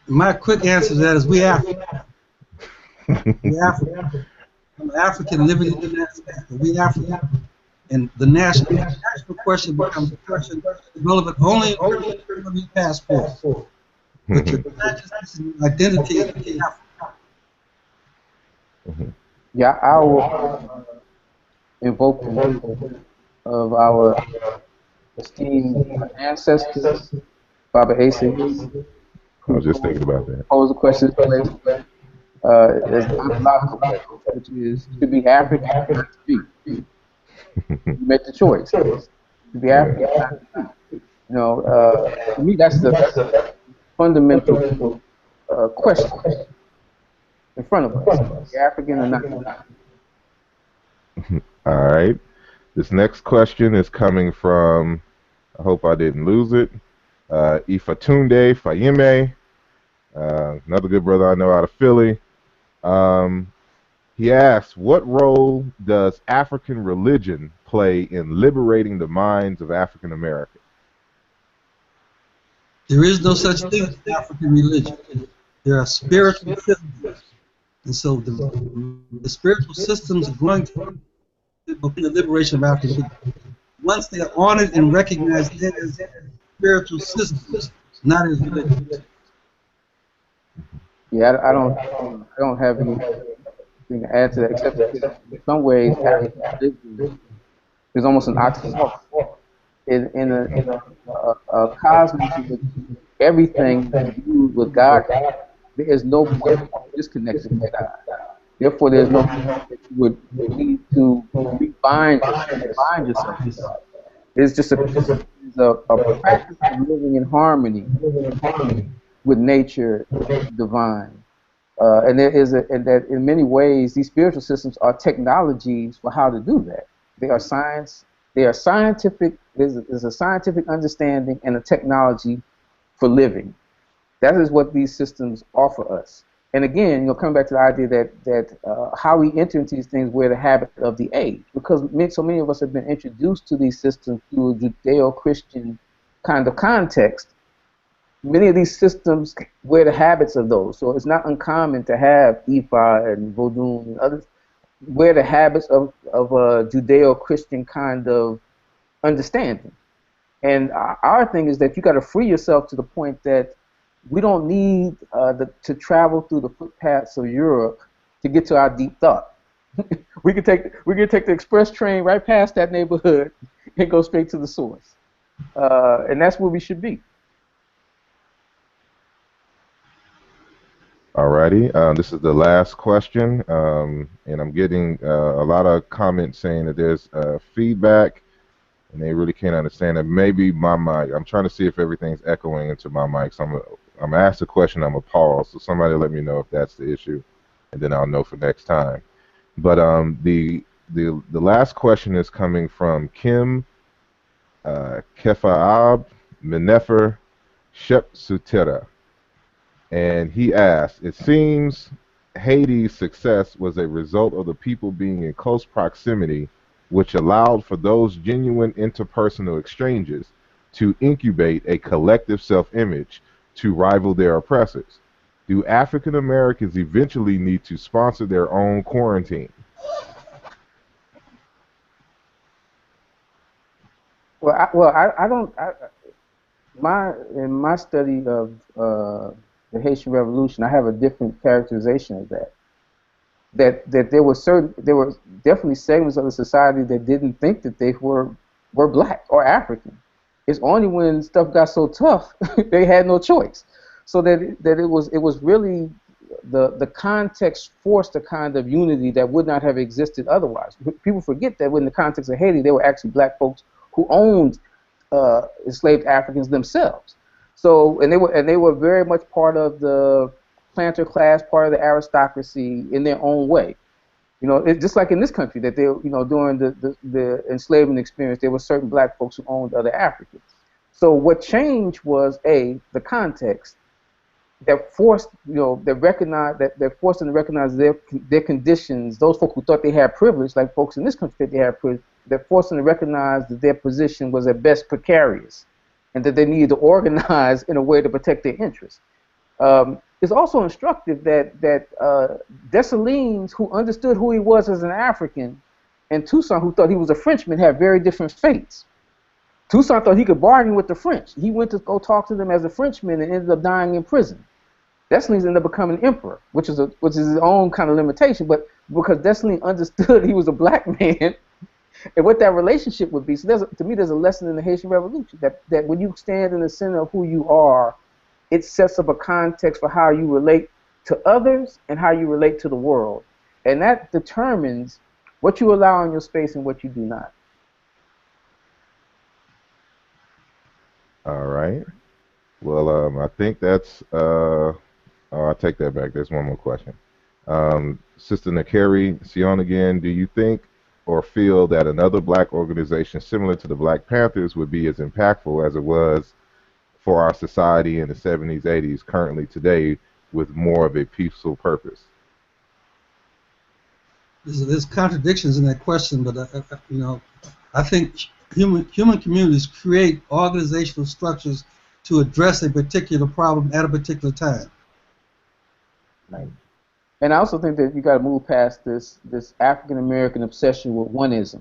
S2: My quick answer to that is we African. We African. I'm African living in the United States, but we African. And the national question becomes a question relevant only in your passport. But your consciousness and identity is African.
S3: Yeah, I will invoke the wisdom of our esteemed ancestors, Baba Asa,
S1: I was just thinking about that.
S3: Pose the question as an ontological question, which is to be African, not to be. You make the choice to be African, not to be. You know, to me, that's the fundamental question in front of us: be African or not.
S1: All right. This next question is coming from, I hope I didn't lose it, Ifatunde Fayeme, another good brother I know out of Philly. He asks, what role does African religion play in liberating the minds of African Americans?
S2: There is no such thing as African religion. There are spiritual systems. And so the spiritual systems are going to be the liberation of African religion. Once they are honored and recognized as spiritual systems, not as religion.
S3: Yeah, I don't have anything to add to that, except that in some ways African religion is almost an oxymoron. In a cosmos in which everything is viewed with God, there is no point of disconnection with God. Therefore, there's no point that you would need to bind yourself to God. It's just a practice of living in harmony with nature, divine. And that in many ways, these spiritual systems are technologies for how to do that. They are science. They are scientific. There's a scientific understanding and a technology for living. That is what these systems offer us. And again, coming back to the idea that how we enter into these things, we're the habit of the age, because so many of us have been introduced to these systems through a Judeo-Christian kind of context. Many of these systems we're the habits of those, so it's not uncommon to have Ifa and Vodun and others. We're the habits of a Judeo-Christian kind of understanding. And our thing is that you got to free yourself to the point that we don't need to travel through the footpaths of Europe to get to our deep thought. we can take the express train right past that neighborhood and go straight to the source. And that's where we should be.
S1: Alrighty, this is the last question, and I'm getting a lot of comments saying that there's feedback, and they really can't understand it. Maybe my mic. I'm trying to see if everything's echoing into my mic. So I'm gonna ask the question. I'm gonna pause. So somebody let me know if that's the issue, and then I'll know for next time. But the last question is coming from Kim Kefaab Menefer Shepsutera. And he asked, it seems Haiti's success was a result of the people being in close proximity, which allowed for those genuine interpersonal exchanges to incubate a collective self-image to rival their oppressors. Do African Americans eventually need to sponsor their own quarantine?
S3: In my study of the Haitian Revolution, I have a different characterization of that. That there were definitely segments of the society that didn't think that they were black or African. It's only when stuff got so tough they had no choice. So that it was really the context forced a kind of unity that would not have existed otherwise. People forget that in the context of Haiti, there were actually black folks who owned enslaved Africans themselves. So and they were very much part of the planter class, part of the aristocracy in their own way. You know, it's just like in this country that they, you know, during the enslavement experience, there were certain black folks who owned other Africans. So what changed was the context that forced, you know, that forced them to recognize their conditions. Those folks who thought they had privilege, like folks in this country that they had privilege, that forced them to recognize that their position was at best precarious, and that they needed to organize in a way to protect their interests. It's also instructive that Dessalines, who understood who he was as an African, and Toussaint, who thought he was a Frenchman, had very different fates. Toussaint thought he could bargain with the French. He went to go talk to them as a Frenchman and ended up dying in prison. Dessalines ended up becoming emperor, which is his own kind of limitation, but because Dessalines understood he was a black man and what that relationship would be. So to me, there's a lesson in the Haitian Revolution that when you stand in the center of who you are, it sets up a context for how you relate to others and how you relate to the world. And that determines what you allow in your space and what you do not.
S1: All right. Well, I think that's, I'll take that back. There's one more question. Sister Nakeri Sion again, do you think or feel that another black organization similar to the Black Panthers would be as impactful as it was for our society in the 70s, 80s, currently today, with more of a peaceful purpose?
S2: There's contradictions in that question, but you know, I think human communities create organizational structures to address a particular problem at a particular time.
S3: Right. And I also think that you got to move past this African American obsession with oneism.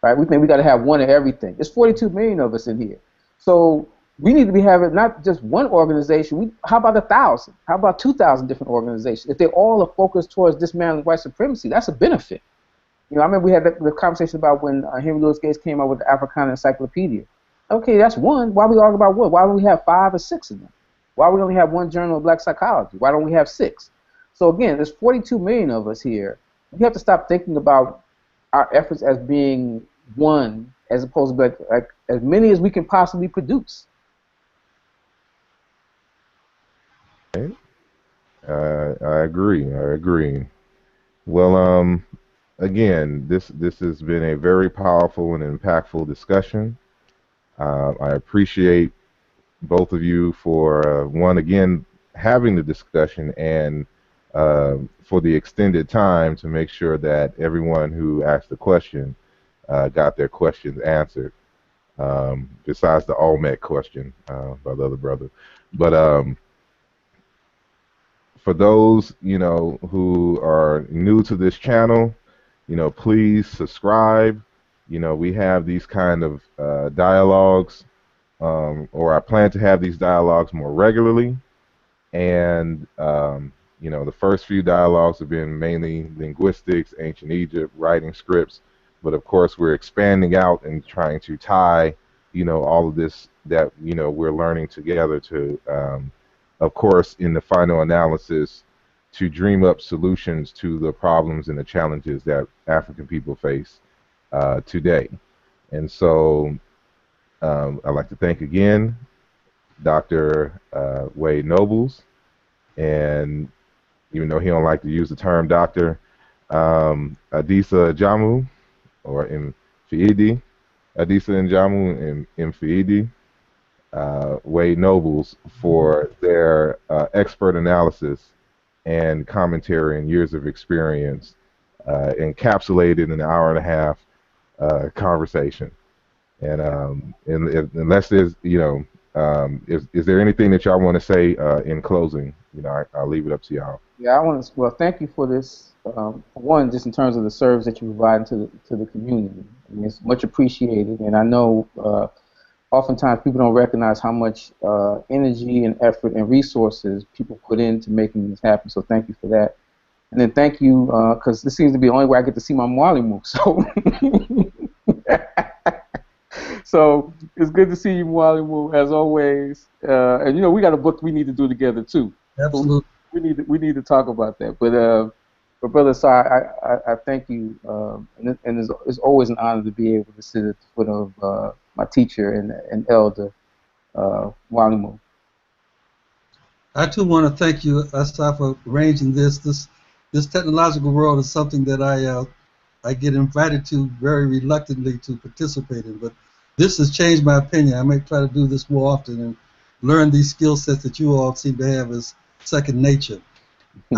S3: Right? We think we got to have one of everything. There's 42 million of us in here, so we need to be having not just one organization. How about 1,000? How about 2,000 different organizations? If they all are focused towards dismantling white supremacy, that's a benefit. You know, I remember we had the conversation about when Henry Louis Gates came out with the Africana Encyclopedia. Okay, that's one. Why are we talking about one? Why don't we have 5 or 6 of them? Why do we only have one journal of black psychology? Why don't we have 6? So again, there's 42 million of us here. We have to stop thinking about our efforts as being one, as opposed to like as many as we can possibly produce.
S1: Okay. I agree. Well, again, this has been a very powerful and impactful discussion. I appreciate both of you for one again having the discussion and for the extended time to make sure that everyone who asked the question got their questions answered. Besides the Olmec question by the other brother, but for those, you know, who are new to this channel, you know, please subscribe. You know, we have these kind of dialogues, or I plan to have these dialogues more regularly. And, you know, the first few dialogues have been mainly linguistics, ancient Egypt, writing scripts. But of course, we're expanding out and trying to tie, you know, all of this that, you know, we're learning together to, of course, in the final analysis, to dream up solutions to the problems and the challenges that African people face today. And so I'd like to thank again Dr. Wade Nobles, and even though he don't like to use the term doctor, Ádìsá Ájámú, or Mfiidi, Ádìsá Ájámú and Mfiidi, Wade Nobles, for their expert analysis and commentary and years of experience encapsulated in an hour and a half conversation. And unless there's, you know, is there anything that y'all want to say in closing? You know, I'll leave it up to y'all.
S3: Yeah, I want to. Well, thank you for this. One, just in terms of the service that you provide to the community, I mean, it's much appreciated. And I know oftentimes people don't recognize how much energy and effort and resources people put into making this happen. So thank you for that. And then thank you, because this seems to be the only way I get to see my Mwalimu. So. So it's good to see you, Mwalimu, as always. And you know, we got a book we need to do together too.
S2: Absolutely.
S3: So we need to talk about that. But Brother Asar, I thank you, and it's always an honor to be able to sit at the foot of my teacher and elder, Mwalimu.
S2: I too want to thank you, Asar, for arranging this. This this technological world is something that I get invited to very reluctantly to participate in. But this has changed my opinion. I may try to do this more often and learn these skill sets that you all seem to have as second nature.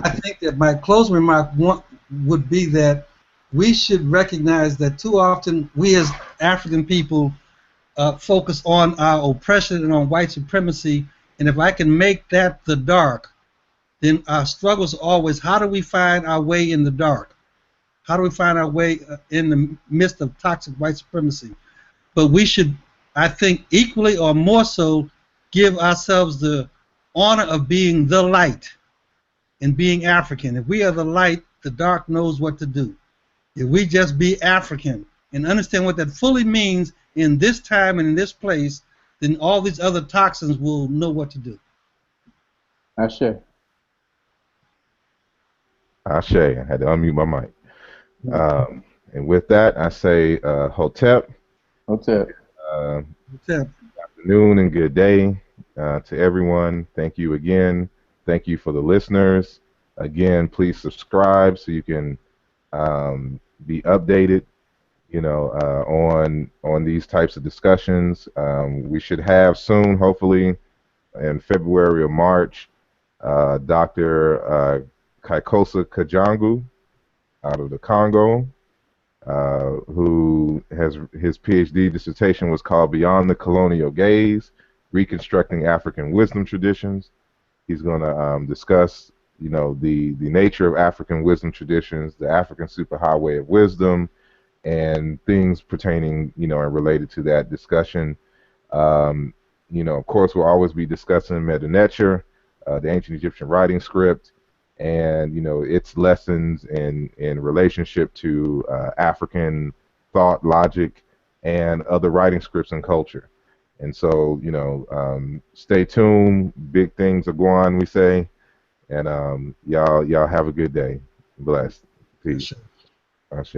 S2: I think that my closing remark would be that we should recognize that too often we as African people focus on our oppression and on white supremacy, and if I can make that the dark, then our struggles are always, how do we find our way in the dark? How do we find our way in the midst of toxic white supremacy? But we should, I think, equally or more so, give ourselves the honor of being the light and being African. If we are the light, the dark knows what to do. If we just be African and understand what that fully means in this time and in this place, then all these other toxins will know what to do.
S3: Ashe.
S1: Ashe. I had to unmute my mic. And with that, I say Hotep.
S3: Hotep.
S2: Hotep.
S1: Good afternoon and good day to everyone. Thank you again. Thank you for the listeners. Again, please subscribe so you can be updated, you know, on these types of discussions. We should have soon, hopefully, in February or March, Dr. Kaikosa Kajangu out of the Congo, who has his PhD dissertation was called Beyond the Colonial Gaze, Reconstructing African Wisdom Traditions. He's going to discuss, you know, the nature of African wisdom traditions, the African superhighway of wisdom, and things pertaining, you know, and related to that discussion. You know, of course, we'll always be discussing Madu-Ndela, the ancient Egyptian writing script, and, you know, its lessons in relationship to African thought, logic, and other writing scripts and culture. And so, you know, stay tuned. Big things are going, we say. And y'all have a good day. Blessed. Peace. Ashe.